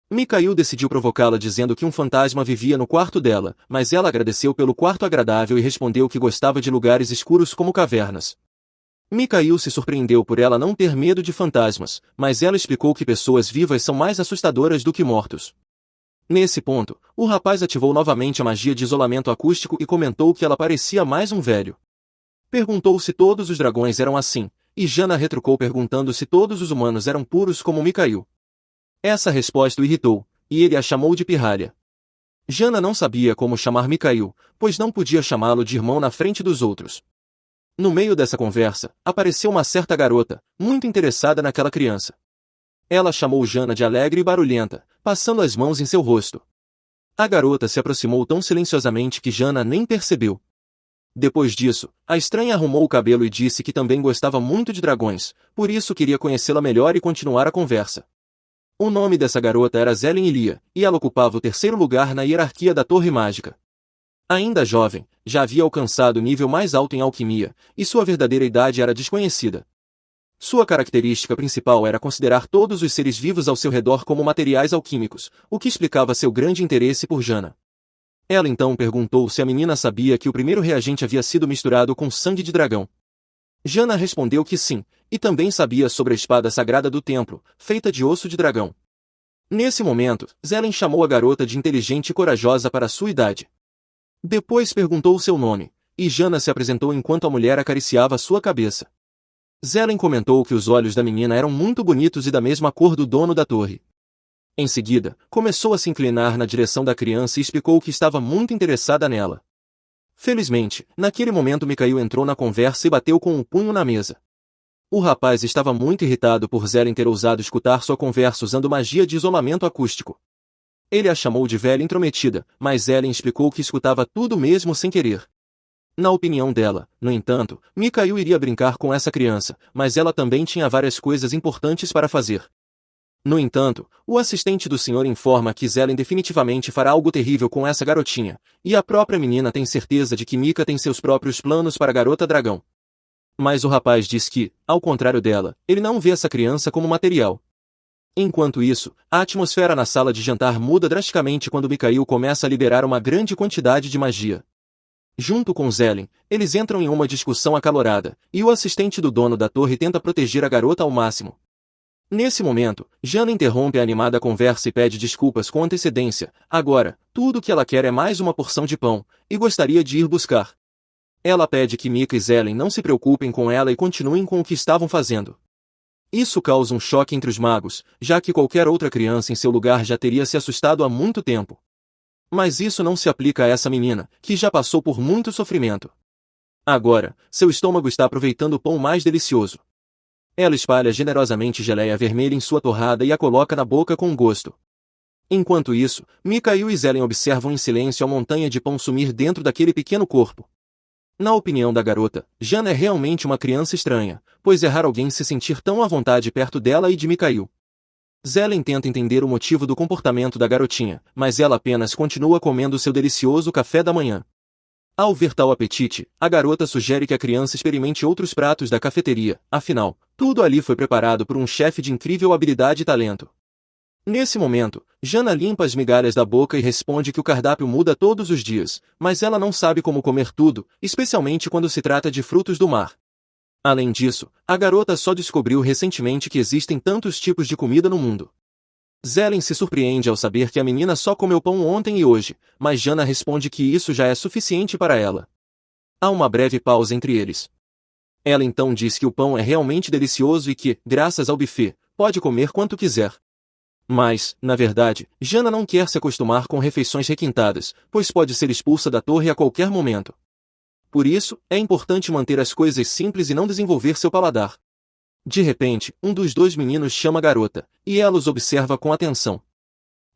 Mikhail decidiu provocá-la dizendo que um fantasma vivia no quarto dela, mas ela agradeceu pelo quarto agradável e respondeu que gostava de lugares escuros como cavernas. Mikhail se surpreendeu por ela não ter medo de fantasmas, mas ela explicou que pessoas vivas são mais assustadoras do que mortos. Nesse ponto, o rapaz ativou novamente a magia de isolamento acústico e comentou que ela parecia mais um velho. Perguntou se todos os dragões eram assim, e Jana retrucou perguntando se todos os humanos eram puros como Mikhail. Essa resposta o irritou, e ele a chamou de pirralha. Jana não sabia como chamar Mikhail, pois não podia chamá-lo de irmão na frente dos outros. No meio dessa conversa, apareceu uma certa garota, muito interessada naquela criança. Ela chamou Jana de alegre e barulhenta, passando as mãos em seu rosto. A garota se aproximou tão silenciosamente que Jana nem percebeu. Depois disso, a estranha arrumou o cabelo e disse que também gostava muito de dragões, por isso queria conhecê-la melhor e continuar a conversa. O nome dessa garota era Zelen Ilia, e ela ocupava o terceiro lugar na hierarquia da Torre Mágica. Ainda jovem, já havia alcançado o nível mais alto em alquimia, e sua verdadeira idade era desconhecida. Sua característica principal era considerar todos os seres vivos ao seu redor como materiais alquímicos, o que explicava seu grande interesse por Jana. Ela então perguntou se a menina sabia que o primeiro reagente havia sido misturado com sangue de dragão. Jana respondeu que sim, e também sabia sobre a espada sagrada do templo, feita de osso de dragão. Nesse momento, Zelen chamou a garota de inteligente e corajosa para sua idade. Depois perguntou seu nome, e Jana se apresentou enquanto a mulher acariciava sua cabeça. Zelen comentou que os olhos da menina eram muito bonitos e da mesma cor do dono da torre. Em seguida, começou a se inclinar na direção da criança e explicou que estava muito interessada nela. Felizmente, naquele momento Mikhail entrou na conversa e bateu com um punho na mesa. O rapaz estava muito irritado por Zelen ter ousado escutar sua conversa usando magia de isolamento acústico. Ele a chamou de velha intrometida, mas Zelen explicou que escutava tudo mesmo sem querer. Na opinião dela, no entanto, Mikhail iria brincar com essa criança, mas ela também tinha várias coisas importantes para fazer. No entanto, o assistente do senhor informa que Zelen definitivamente fará algo terrível com essa garotinha, e a própria menina tem certeza de que Mika tem seus próprios planos para a garota dragão. Mas o rapaz diz que, ao contrário dela, ele não vê essa criança como material. Enquanto isso, a atmosfera na sala de jantar muda drasticamente quando Mikhail começa a liberar uma grande quantidade de magia. Junto com Zelen, eles entram em uma discussão acalorada, e o assistente do dono da torre tenta proteger a garota ao máximo. Nesse momento, Jana interrompe a animada conversa e pede desculpas com antecedência. Agora, tudo o que ela quer é mais uma porção de pão, e gostaria de ir buscar. Ela pede que Mika e Zelen não se preocupem com ela e continuem com o que estavam fazendo. Isso causa um choque entre os magos, já que qualquer outra criança em seu lugar já teria se assustado há muito tempo. Mas isso não se aplica a essa menina, que já passou por muito sofrimento. Agora, seu estômago está aproveitando o pão mais delicioso. Ela espalha generosamente geleia vermelha em sua torrada e a coloca na boca com gosto. Enquanto isso, Mikhail e Zelen observam em silêncio a montanha de pão sumir dentro daquele pequeno corpo. Na opinião da garota, Jana é realmente uma criança estranha, pois é raro alguém se sentir tão à vontade perto dela e de Mikhail. Zelen tenta entender o motivo do comportamento da garotinha, mas ela apenas continua comendo seu delicioso café da manhã. Ao ver tal apetite, a garota sugere que a criança experimente outros pratos da cafeteria, afinal, tudo ali foi preparado por um chefe de incrível habilidade e talento. Nesse momento, Jana limpa as migalhas da boca e responde que o cardápio muda todos os dias, mas ela não sabe como comer tudo, especialmente quando se trata de frutos do mar. Além disso, a garota só descobriu recentemente que existem tantos tipos de comida no mundo. Zelen se surpreende ao saber que a menina só comeu pão ontem e hoje, mas Jana responde que isso já é suficiente para ela. Há uma breve pausa entre eles. Ela então diz que o pão é realmente delicioso e que, graças ao buffet, pode comer quanto quiser. Mas, na verdade, Jana não quer se acostumar com refeições requintadas, pois pode ser expulsa da torre a qualquer momento. Por isso, é importante manter as coisas simples e não desenvolver seu paladar. De repente, um dos dois meninos chama a garota, e ela os observa com atenção.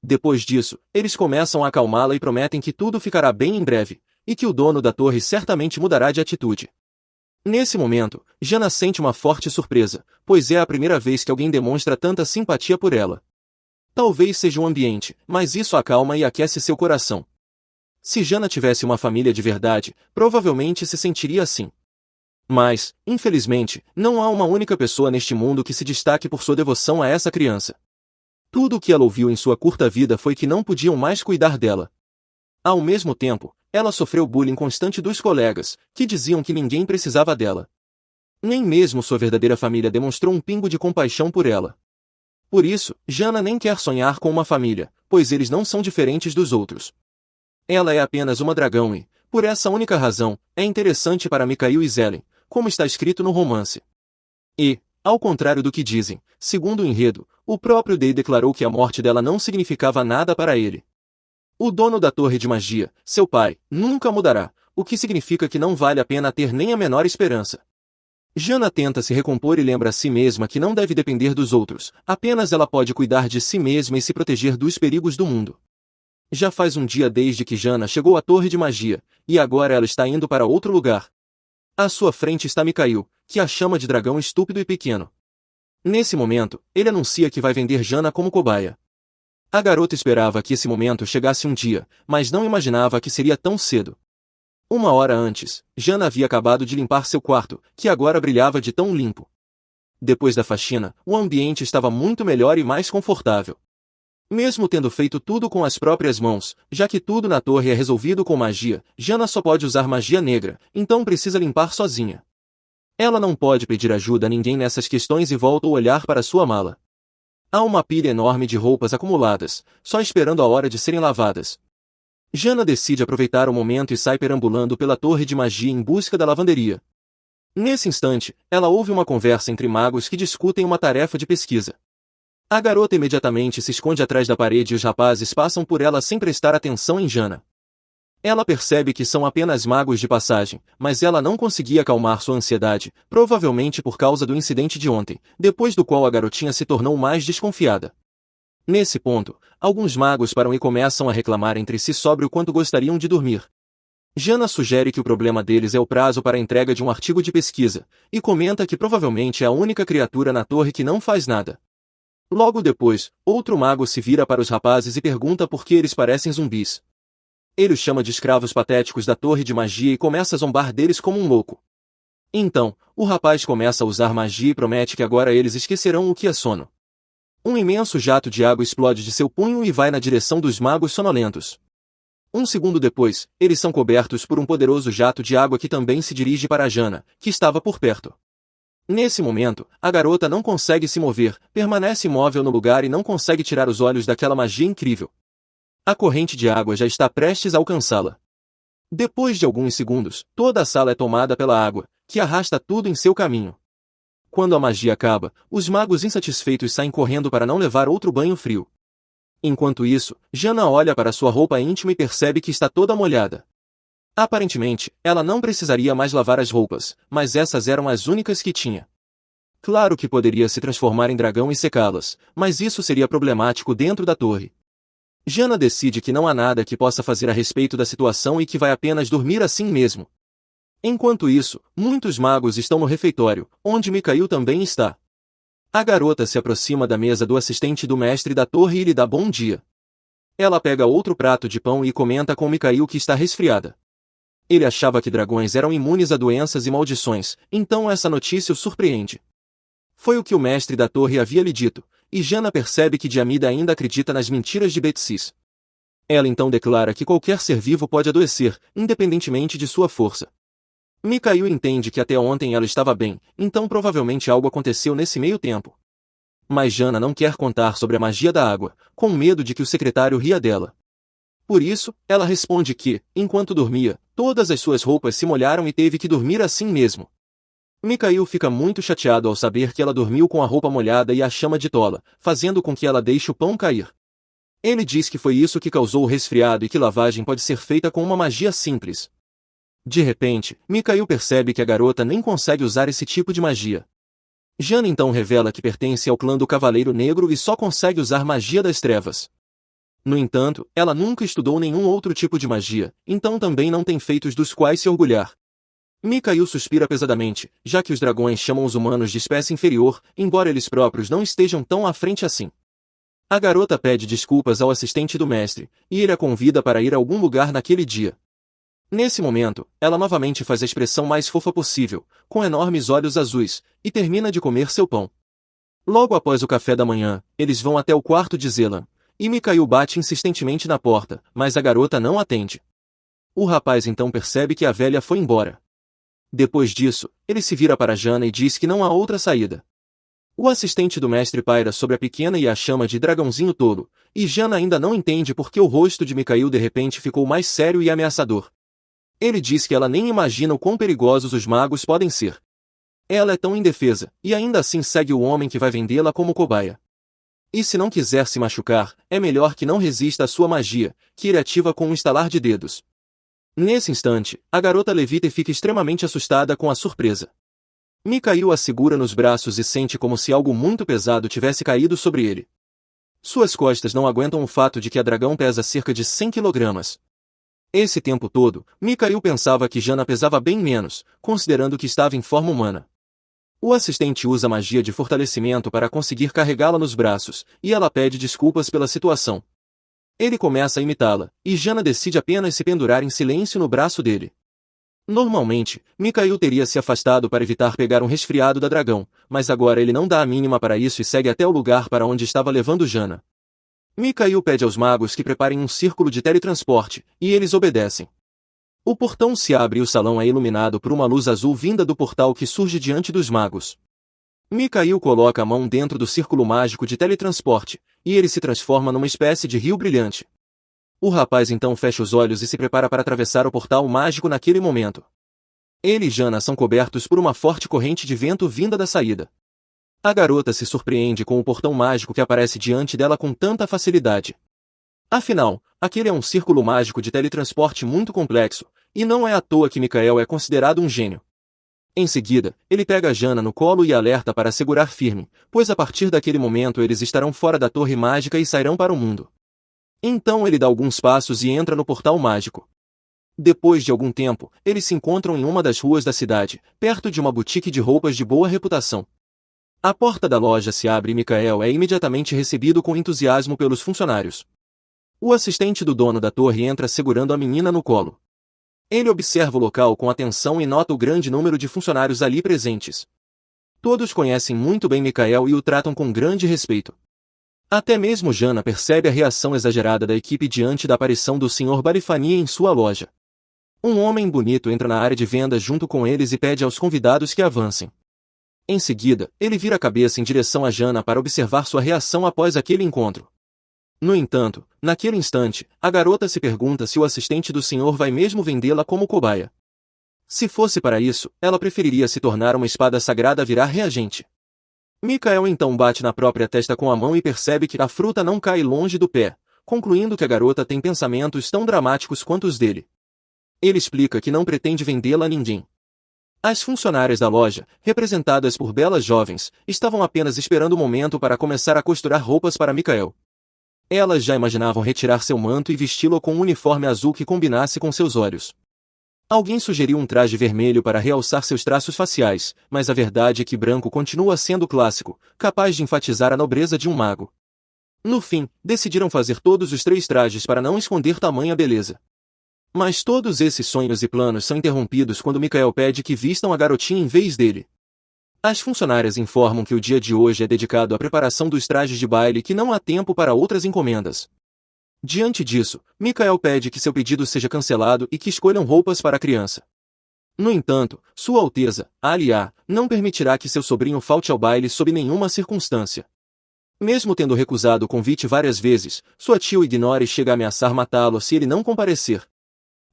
Depois disso, eles começam a acalmá-la e prometem que tudo ficará bem em breve, e que o dono da torre certamente mudará de atitude. Nesse momento, Jana sente uma forte surpresa, pois é a primeira vez que alguém demonstra tanta simpatia por ela. Talvez seja o ambiente, mas isso acalma e aquece seu coração. Se Jana tivesse uma família de verdade, provavelmente se sentiria assim. Mas, infelizmente, não há uma única pessoa neste mundo que se destaque por sua devoção a essa criança. Tudo o que ela ouviu em sua curta vida foi que não podiam mais cuidar dela. Ao mesmo tempo, ela sofreu bullying constante dos colegas, que diziam que ninguém precisava dela. Nem mesmo sua verdadeira família demonstrou um pingo de compaixão por ela. Por isso, Jana nem quer sonhar com uma família, pois eles não são diferentes dos outros. Ela é apenas uma dragão e, por essa única razão, é interessante para Mikhail e Zelen, como está escrito no romance. E, ao contrário do que dizem, segundo o enredo, o próprio Dei declarou que a morte dela não significava nada para ele. O dono da Torre de Magia, seu pai, nunca mudará, o que significa que não vale a pena ter nem a menor esperança. Jana tenta se recompor e lembra a si mesma que não deve depender dos outros, apenas ela pode cuidar de si mesma e se proteger dos perigos do mundo. Já faz um dia desde que Jana chegou à Torre de Magia, e agora ela está indo para outro lugar. À sua frente está Mikhail, que a chama de dragão estúpido e pequeno. Nesse momento, ele anuncia que vai vender Jana como cobaia. A garota esperava que esse momento chegasse um dia, mas não imaginava que seria tão cedo. Uma hora antes, Jana havia acabado de limpar seu quarto, que agora brilhava de tão limpo. Depois da faxina, o ambiente estava muito melhor e mais confortável. Mesmo tendo feito tudo com as próprias mãos, já que tudo na torre é resolvido com magia, Jana só pode usar magia negra, então precisa limpar sozinha. Ela não pode pedir ajuda a ninguém nessas questões e volta a olhar para sua mala. Há uma pilha enorme de roupas acumuladas, só esperando a hora de serem lavadas. Jana decide aproveitar o momento e sai perambulando pela torre de magia em busca da lavanderia. Nesse instante, ela ouve uma conversa entre magos que discutem uma tarefa de pesquisa. A garota imediatamente se esconde atrás da parede e os rapazes passam por ela sem prestar atenção em Jana. Ela percebe que são apenas magos de passagem, mas ela não conseguia acalmar sua ansiedade, provavelmente por causa do incidente de ontem, depois do qual a garotinha se tornou mais desconfiada. Nesse ponto, alguns magos param e começam a reclamar entre si sobre o quanto gostariam de dormir. Jana sugere que o problema deles é o prazo para a entrega de um artigo de pesquisa, e comenta que provavelmente é a única criatura na torre que não faz nada. Logo depois, outro mago se vira para os rapazes e pergunta por que eles parecem zumbis. Ele os chama de escravos patéticos da torre de magia e começa a zombar deles como um louco. Então, o rapaz começa a usar magia e promete que agora eles esquecerão o que é sono. Um imenso jato de água explode de seu punho e vai na direção dos magos sonolentos. Um segundo depois, eles são cobertos por um poderoso jato de água que também se dirige para Jana, que estava por perto. Nesse momento, a garota não consegue se mover, permanece imóvel no lugar e não consegue tirar os olhos daquela magia incrível. A corrente de água já está prestes a alcançá-la. Depois de alguns segundos, toda a sala é tomada pela água, que arrasta tudo em seu caminho. Quando a magia acaba, os magos insatisfeitos saem correndo para não levar outro banho frio. Enquanto isso, Jana olha para sua roupa íntima e percebe que está toda molhada. Aparentemente, ela não precisaria mais lavar as roupas, mas essas eram as únicas que tinha. Claro que poderia se transformar em dragão e secá-las, mas isso seria problemático dentro da torre. Jana decide que não há nada que possa fazer a respeito da situação e que vai apenas dormir assim mesmo. Enquanto isso, muitos magos estão no refeitório, onde Mikhail também está. A garota se aproxima da mesa do assistente do mestre da torre e lhe dá bom dia. Ela pega outro prato de pão e comenta com Mikhail que está resfriada. Ele achava que dragões eram imunes a doenças e maldições, então essa notícia o surpreende. Foi o que o mestre da torre havia lhe dito, e Jana percebe que Djamida ainda acredita nas mentiras de Betsis. Ela então declara que qualquer ser vivo pode adoecer, independentemente de sua força. Mikhail entende que até ontem ela estava bem, então provavelmente algo aconteceu nesse meio tempo. Mas Jana não quer contar sobre a magia da água, com medo de que o secretário ria dela. Por isso, ela responde que, enquanto dormia, todas as suas roupas se molharam e teve que dormir assim mesmo. Mikhail fica muito chateado ao saber que ela dormiu com a roupa molhada e a chama de tola, fazendo com que ela deixe o pão cair. Ele diz que foi isso que causou o resfriado e que lavagem pode ser feita com uma magia simples. De repente, Mikhail percebe que a garota nem consegue usar esse tipo de magia. Jana então revela que pertence ao clã do Cavaleiro Negro e só consegue usar magia das trevas. No entanto, ela nunca estudou nenhum outro tipo de magia, então também não tem feitos dos quais se orgulhar. Mikhail suspira pesadamente, já que os dragões chamam os humanos de espécie inferior, embora eles próprios não estejam tão à frente assim. A garota pede desculpas ao assistente do mestre, e ele a convida para ir a algum lugar naquele dia. Nesse momento, ela novamente faz a expressão mais fofa possível, com enormes olhos azuis, e termina de comer seu pão. Logo após o café da manhã, eles vão até o quarto de Zelan, e Mikhail bate insistentemente na porta, mas a garota não atende. O rapaz então percebe que a velha foi embora. Depois disso, ele se vira para Jana e diz que não há outra saída. O assistente do mestre paira sobre a pequena e a chama de dragãozinho tolo, e Jana ainda não entende por que o rosto de Mikhail de repente ficou mais sério e ameaçador. Ele diz que ela nem imagina o quão perigosos os magos podem ser. Ela é tão indefesa, e ainda assim segue o homem que vai vendê-la como cobaia. E se não quiser se machucar, é melhor que não resista à sua magia, que ele ativa com um estalar de dedos. Nesse instante, a garota levita e fica extremamente assustada com a surpresa. Mikhail a segura nos braços e sente como se algo muito pesado tivesse caído sobre ele. Suas costas não aguentam o fato de que a dragão pesa cerca de 100 kg. Esse tempo todo, Mikhail pensava que Jana pesava bem menos, considerando que estava em forma humana. O assistente usa magia de fortalecimento para conseguir carregá-la nos braços, e ela pede desculpas pela situação. Ele começa a imitá-la, e Jana decide apenas se pendurar em silêncio no braço dele. Normalmente, Mikhail teria se afastado para evitar pegar um resfriado da dragão, mas agora ele não dá a mínima para isso e segue até o lugar para onde estava levando Jana. Mikhail pede aos magos que preparem um círculo de teletransporte, e eles obedecem. O portão se abre e o salão é iluminado por uma luz azul vinda do portal que surge diante dos magos. Mikhail coloca a mão dentro do círculo mágico de teletransporte, e ele se transforma numa espécie de rio brilhante. O rapaz então fecha os olhos e se prepara para atravessar o portal mágico naquele momento. Ele e Jana são cobertos por uma forte corrente de vento vinda da saída. A garota se surpreende com o portão mágico que aparece diante dela com tanta facilidade. Afinal, aquele é um círculo mágico de teletransporte muito complexo, e não é à toa que Mikhail é considerado um gênio. Em seguida, ele pega Jana no colo e alerta para segurar firme, pois a partir daquele momento eles estarão fora da torre mágica e sairão para o mundo. Então ele dá alguns passos e entra no portal mágico. Depois de algum tempo, eles se encontram em uma das ruas da cidade, perto de uma boutique de roupas de boa reputação. A porta da loja se abre e Mikhail é imediatamente recebido com entusiasmo pelos funcionários. O assistente do dono da torre entra segurando a menina no colo. Ele observa o local com atenção e nota o grande número de funcionários ali presentes. Todos conhecem muito bem Mikhail e o tratam com grande respeito. Até mesmo Jana percebe a reação exagerada da equipe diante da aparição do Sr. Barifani em sua loja. Um homem bonito entra na área de vendas junto com eles e pede aos convidados que avancem. Em seguida, ele vira a cabeça em direção a Jana para observar sua reação após aquele encontro. No entanto, naquele instante, a garota se pergunta se o assistente do senhor vai mesmo vendê-la como cobaia. Se fosse para isso, ela preferiria se tornar uma espada sagrada a virar reagente. Mikhail então bate na própria testa com a mão e percebe que a fruta não cai longe do pé, concluindo que a garota tem pensamentos tão dramáticos quanto os dele. Ele explica que não pretende vendê-la a ninguém. As funcionárias da loja, representadas por belas jovens, estavam apenas esperando o momento para começar a costurar roupas para Mikhail. Elas já imaginavam retirar seu manto e vesti-lo com um uniforme azul que combinasse com seus olhos. Alguém sugeriu um traje vermelho para realçar seus traços faciais, mas a verdade é que branco continua sendo clássico, capaz de enfatizar a nobreza de um mago. No fim, decidiram fazer todos os 3 trajes para não esconder tamanha beleza. Mas todos esses sonhos e planos são interrompidos quando Michael pede que vistam a garotinha em vez dele. As funcionárias informam que o dia de hoje é dedicado à preparação dos trajes de baile e que não há tempo para outras encomendas. Diante disso, Michael pede que seu pedido seja cancelado e que escolham roupas para a criança. No entanto, Sua Alteza, Alia, não permitirá que seu sobrinho falte ao baile sob nenhuma circunstância. Mesmo tendo recusado o convite várias vezes, sua tia o ignora e chega a ameaçar matá-lo se ele não comparecer.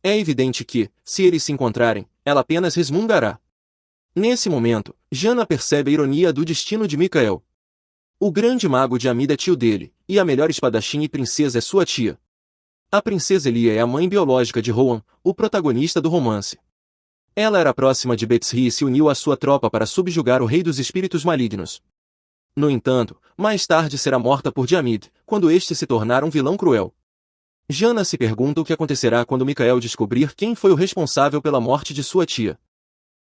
É evidente que, se eles se encontrarem, ela apenas resmungará. Nesse momento, Jana percebe a ironia do destino de Michael. O grande mago de Amida é tio dele, e a melhor espadachim e princesa é sua tia. A princesa Elia é a mãe biológica de Rohan, o protagonista do romance. Ela era próxima de Betsri e se uniu à sua tropa para subjugar o rei dos espíritos malignos. No entanto, mais tarde será morta por Diamid, quando este se tornar um vilão cruel. Jana se pergunta o que acontecerá quando Michael descobrir quem foi o responsável pela morte de sua tia.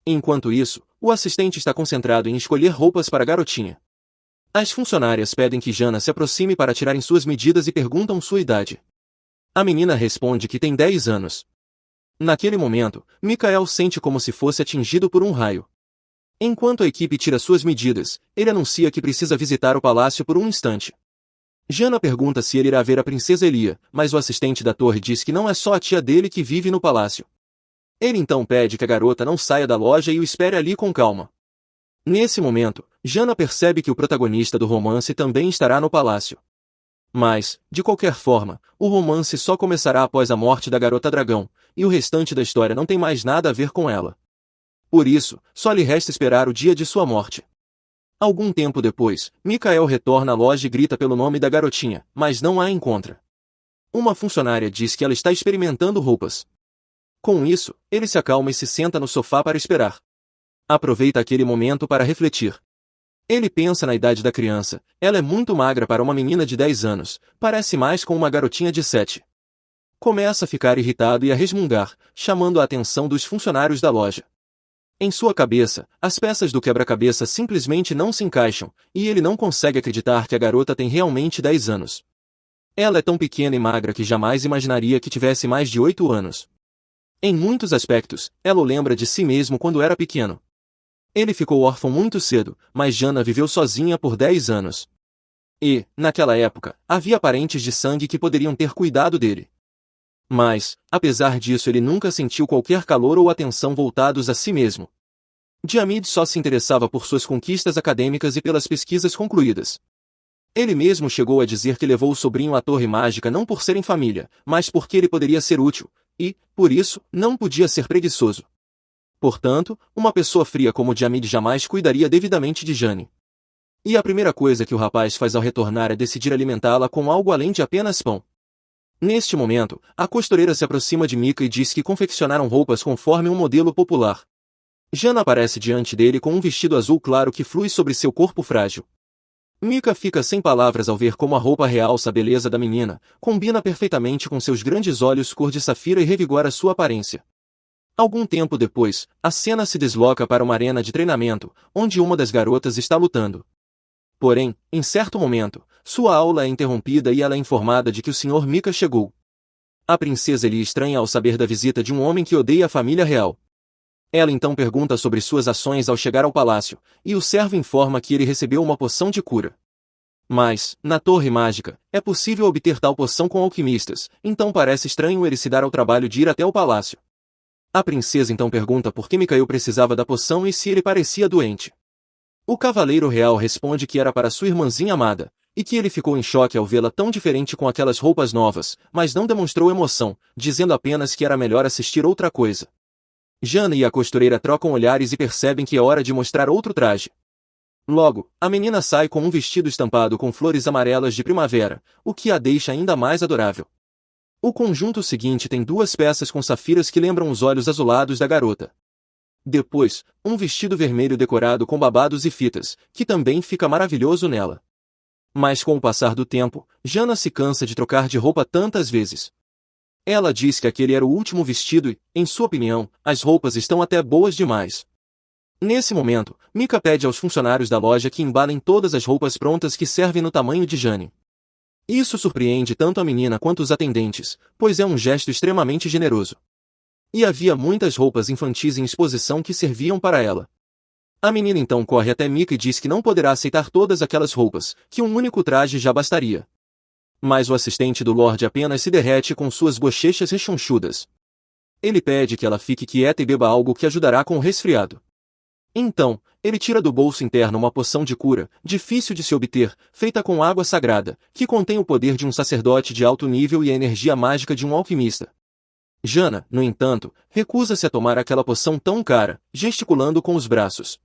Enquanto isso, o assistente está concentrado em escolher roupas para a garotinha. As funcionárias pedem que Jana se aproxime para tirarem suas medidas e perguntam sua idade. A menina responde que tem 10 anos. Naquele momento, Michael sente como se fosse atingido por um raio. Enquanto a equipe tira suas medidas, ele anuncia que precisa visitar o palácio por um instante. Jana pergunta se ele irá ver a princesa Elia, mas o assistente da torre diz que não é só a tia dele que vive no palácio. Ele então pede que a garota não saia da loja e o espere ali com calma. Nesse momento, Jana percebe que o protagonista do romance também estará no palácio. Mas, de qualquer forma, o romance só começará após a morte da garota dragão, e o restante da história não tem mais nada a ver com ela. Por isso, só lhe resta esperar o dia de sua morte. Algum tempo depois, Michael retorna à loja e grita pelo nome da garotinha, mas não a encontra. Uma funcionária diz que ela está experimentando roupas. Com isso, ele se acalma e se senta no sofá para esperar. Aproveita aquele momento para refletir. Ele pensa na idade da criança, ela é muito magra para uma menina de 10 anos, parece mais com uma garotinha de 7. Começa a ficar irritado e a resmungar, chamando a atenção dos funcionários da loja. Em sua cabeça, as peças do quebra-cabeça simplesmente não se encaixam, e ele não consegue acreditar que a garota tem realmente 10 anos. Ela é tão pequena e magra que jamais imaginaria que tivesse mais de 8 anos. Em muitos aspectos, ela o lembra de si mesmo quando era pequeno. Ele ficou órfão muito cedo, mas Jana viveu sozinha por 10 anos. E, naquela época, havia parentes de sangue que poderiam ter cuidado dele. Mas, apesar disso, ele nunca sentiu qualquer calor ou atenção voltados a si mesmo. Diamid só se interessava por suas conquistas acadêmicas e pelas pesquisas concluídas. Ele mesmo chegou a dizer que levou o sobrinho à Torre Mágica não por serem família, mas porque ele poderia ser útil, e, por isso, não podia ser preguiçoso. Portanto, uma pessoa fria como Diamid jamais cuidaria devidamente de Jane. E a primeira coisa que o rapaz faz ao retornar é decidir alimentá-la com algo além de apenas pão. Neste momento, a costureira se aproxima de Mika e diz que confeccionaram roupas conforme um modelo popular. Jana aparece diante dele com um vestido azul claro que flui sobre seu corpo frágil. Mika fica sem palavras ao ver como a roupa realça a beleza da menina, combina perfeitamente com seus grandes olhos cor de safira e revigora sua aparência. Algum tempo depois, a cena se desloca para uma arena de treinamento, onde uma das garotas está lutando. Porém, em certo momento, sua aula é interrompida e ela é informada de que o Sr. Mika chegou. A princesa lhe estranha ao saber da visita de um homem que odeia a família real. Ela então pergunta sobre suas ações ao chegar ao palácio, e o servo informa que ele recebeu uma poção de cura. Mas, na Torre Mágica, é possível obter tal poção com alquimistas, então parece estranho ele se dar ao trabalho de ir até o palácio. A princesa então pergunta por que Michael precisava da poção e se ele parecia doente. O cavaleiro real responde que era para sua irmãzinha amada, e que ele ficou em choque ao vê-la tão diferente com aquelas roupas novas, mas não demonstrou emoção, dizendo apenas que era melhor assistir outra coisa. Jana e a costureira trocam olhares e percebem que é hora de mostrar outro traje. Logo, a menina sai com um vestido estampado com flores amarelas de primavera, o que a deixa ainda mais adorável. O conjunto seguinte tem 2 peças com safiras que lembram os olhos azulados da garota. Depois, um vestido vermelho decorado com babados e fitas, que também fica maravilhoso nela. Mas com o passar do tempo, Jana se cansa de trocar de roupa tantas vezes. Ela diz que aquele era o último vestido e, em sua opinião, as roupas estão até boas demais. Nesse momento, Mika pede aos funcionários da loja que embalem todas as roupas prontas que servem no tamanho de Jane. Isso surpreende tanto a menina quanto os atendentes, pois é um gesto extremamente generoso. E havia muitas roupas infantis em exposição que serviam para ela. A menina então corre até Mika e diz que não poderá aceitar todas aquelas roupas, que um único traje já bastaria. Mas o assistente do Lorde apenas se derrete com suas bochechas rechonchudas. Ele pede que ela fique quieta e beba algo que ajudará com o resfriado. Então, ele tira do bolso interno uma poção de cura, difícil de se obter, feita com água sagrada, que contém o poder de um sacerdote de alto nível e a energia mágica de um alquimista. Jana, no entanto, recusa-se a tomar aquela poção tão cara, gesticulando com os braços.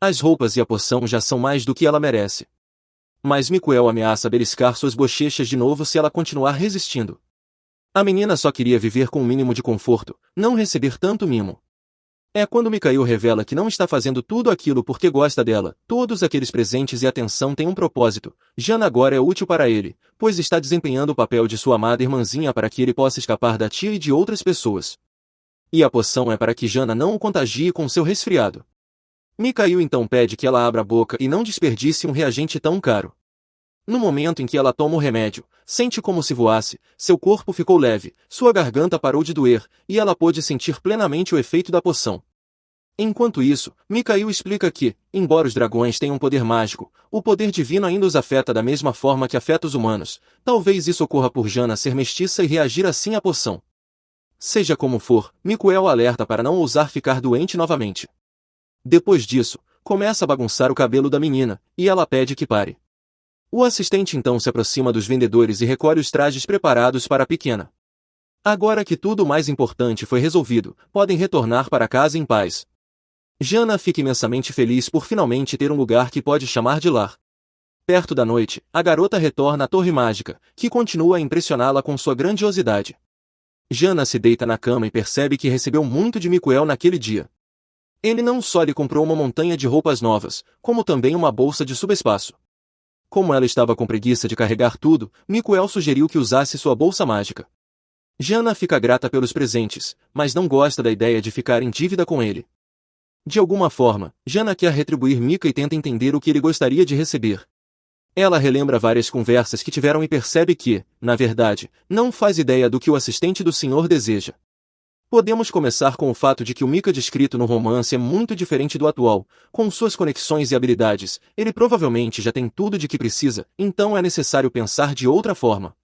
As roupas e a poção já são mais do que ela merece. Mas Mikael ameaça beliscar suas bochechas de novo se ela continuar resistindo. A menina só queria viver com um mínimo de conforto, não receber tanto mimo. É quando Mikael revela que não está fazendo tudo aquilo porque gosta dela. Todos aqueles presentes e atenção têm um propósito. Jana agora é útil para ele, pois está desempenhando o papel de sua amada irmãzinha para que ele possa escapar da tia e de outras pessoas. E a poção é para que Jana não o contagie com seu resfriado. Mikael então pede que ela abra a boca e não desperdice um reagente tão caro. No momento em que ela toma o remédio, sente como se voasse, seu corpo ficou leve, sua garganta parou de doer, e ela pôde sentir plenamente o efeito da poção. Enquanto isso, Mikael explica que, embora os dragões tenham poder mágico, o poder divino ainda os afeta da mesma forma que afeta os humanos. Talvez isso ocorra por Jana ser mestiça e reagir assim à poção. Seja como for, Mikael alerta para não ousar ficar doente novamente. Depois disso, começa a bagunçar o cabelo da menina, e ela pede que pare. O assistente então se aproxima dos vendedores e recolhe os trajes preparados para a pequena. Agora que tudo o mais importante foi resolvido, podem retornar para casa em paz. Jana fica imensamente feliz por finalmente ter um lugar que pode chamar de lar. Perto da noite, a garota retorna à Torre Mágica, que continua a impressioná-la com sua grandiosidade. Jana se deita na cama e percebe que recebeu muito de Mikael naquele dia. Ele não só lhe comprou uma montanha de roupas novas, como também uma bolsa de subespaço. Como ela estava com preguiça de carregar tudo, Mikael sugeriu que usasse sua bolsa mágica. Jana fica grata pelos presentes, mas não gosta da ideia de ficar em dívida com ele. De alguma forma, Jana quer retribuir Mika e tenta entender o que ele gostaria de receber. Ela relembra várias conversas que tiveram e percebe que, na verdade, não faz ideia do que o assistente do senhor deseja. Podemos começar com o fato de que o Mika descrito no romance é muito diferente do atual. Com suas conexões e habilidades, ele provavelmente já tem tudo de que precisa, então é necessário pensar de outra forma.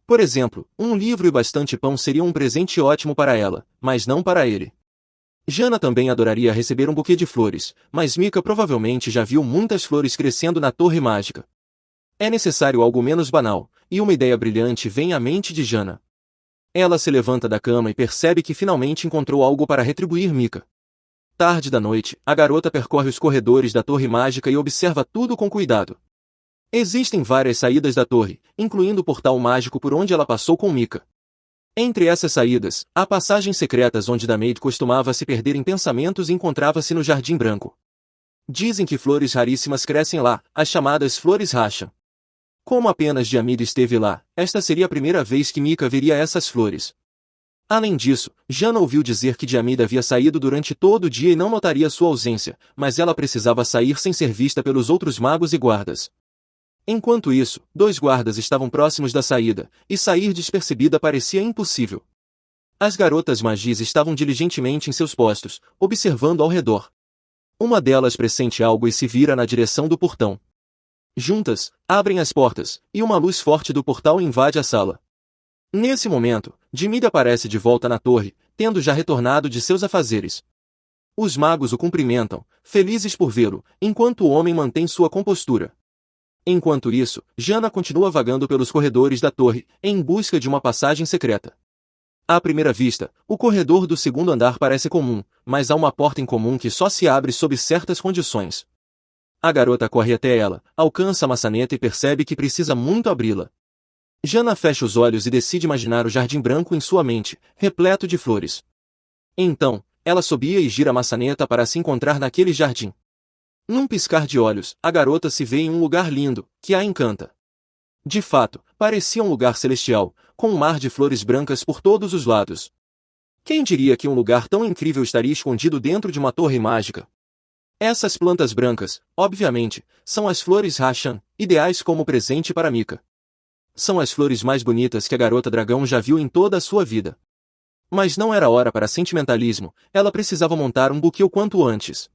Por exemplo, um livro e bastante pão seriam um presente ótimo para ela, mas não para ele. Jana também adoraria receber um buquê de flores, mas Mika provavelmente já viu muitas flores crescendo na Torre Mágica. É necessário algo menos banal, e uma ideia brilhante vem à mente de Jana. Ela se levanta da cama e percebe que finalmente encontrou algo para retribuir Mika. Tarde da noite, a garota percorre os corredores da Torre Mágica e observa tudo com cuidado. Existem várias saídas da torre, incluindo o portal mágico por onde ela passou com Mika. Entre essas saídas, há passagens secretas onde Damaid costumava se perder em pensamentos e encontrava-se no Jardim Branco. Dizem que flores raríssimas crescem lá, as chamadas flores racha. Como apenas Diamida esteve lá, esta seria a primeira vez que Mika veria essas flores. Além disso, Jana ouviu dizer que Diamida havia saído durante todo o dia e não notaria sua ausência, mas ela precisava sair sem ser vista pelos outros magos e guardas. Enquanto isso, 2 guardas estavam próximos da saída, e sair despercebida parecia impossível. As garotas magis estavam diligentemente em seus postos, observando ao redor. Uma delas pressente algo e se vira na direção do portão. Juntas, abrem as portas, e uma luz forte do portal invade a sala. Nesse momento, Diamida aparece de volta na torre, tendo já retornado de seus afazeres. Os magos o cumprimentam, felizes por vê-lo, enquanto o homem mantém sua compostura. Enquanto isso, Jana continua vagando pelos corredores da torre, em busca de uma passagem secreta. À primeira vista, o corredor do segundo andar parece comum, mas há uma porta em comum que só se abre sob certas condições. A garota corre até ela, alcança a maçaneta e percebe que precisa muito abri-la. Jana fecha os olhos e decide imaginar o jardim branco em sua mente, repleto de flores. Então, ela assobia e gira a maçaneta para se encontrar naquele jardim. Num piscar de olhos, a garota se vê em um lugar lindo, que a encanta. De fato, parecia um lugar celestial, com um mar de flores brancas por todos os lados. Quem diria que um lugar tão incrível estaria escondido dentro de uma torre mágica? Essas plantas brancas, obviamente, são as flores Rashan, ideais como presente para Mika. São as flores mais bonitas que a garota dragão já viu em toda a sua vida. Mas não era hora para sentimentalismo, ela precisava montar um buquê o quanto antes.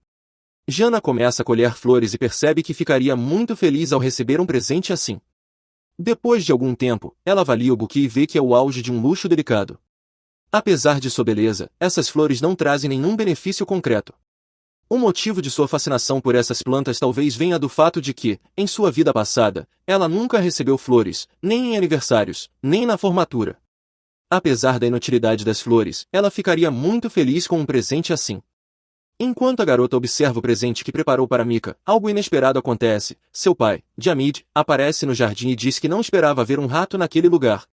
Jana começa a colher flores e percebe que ficaria muito feliz ao receber um presente assim. Depois de algum tempo, ela avalia o buquê e vê que é o auge de um luxo delicado. Apesar de sua beleza, essas flores não trazem nenhum benefício concreto. O motivo de sua fascinação por essas plantas talvez venha do fato de que, em sua vida passada, ela nunca recebeu flores, nem em aniversários, nem na formatura. Apesar da inutilidade das flores, ela ficaria muito feliz com um presente assim. Enquanto a garota observa o presente que preparou para Mika, algo inesperado acontece. Seu pai, Jamid, aparece no jardim e diz que não esperava ver um rato naquele lugar.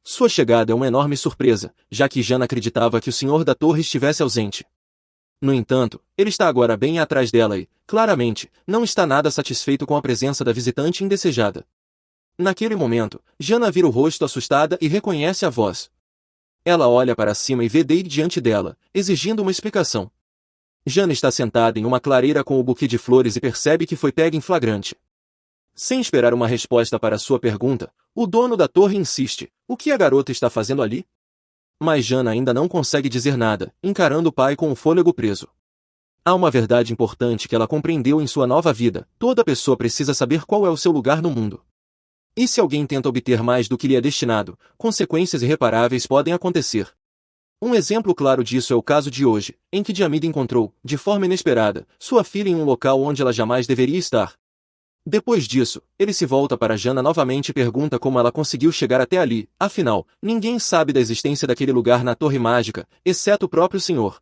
Sua chegada é uma enorme surpresa, já que Jana acreditava que o senhor da torre estivesse ausente. No entanto, ele está agora bem atrás dela e, claramente, não está nada satisfeito com a presença da visitante indesejada. Naquele momento, Jana vira o rosto assustada e reconhece a voz. Ela olha para cima e vê Dade diante dela, exigindo uma explicação. Jana está sentada em uma clareira com o buquê de flores e percebe que foi pega em flagrante. Sem esperar uma resposta para sua pergunta, o dono da torre insiste: o que a garota está fazendo ali? Mas Jana ainda não consegue dizer nada, encarando o pai com o fôlego preso. Há uma verdade importante que ela compreendeu em sua nova vida: toda pessoa precisa saber qual é o seu lugar no mundo. E se alguém tenta obter mais do que lhe é destinado, consequências irreparáveis podem acontecer. Um exemplo claro disso é o caso de hoje, em que Jamid encontrou, de forma inesperada, sua filha em um local onde ela jamais deveria estar. Depois disso, ele se volta para Jana novamente e pergunta como ela conseguiu chegar até ali, afinal, ninguém sabe da existência daquele lugar na Torre Mágica, exceto o próprio senhor.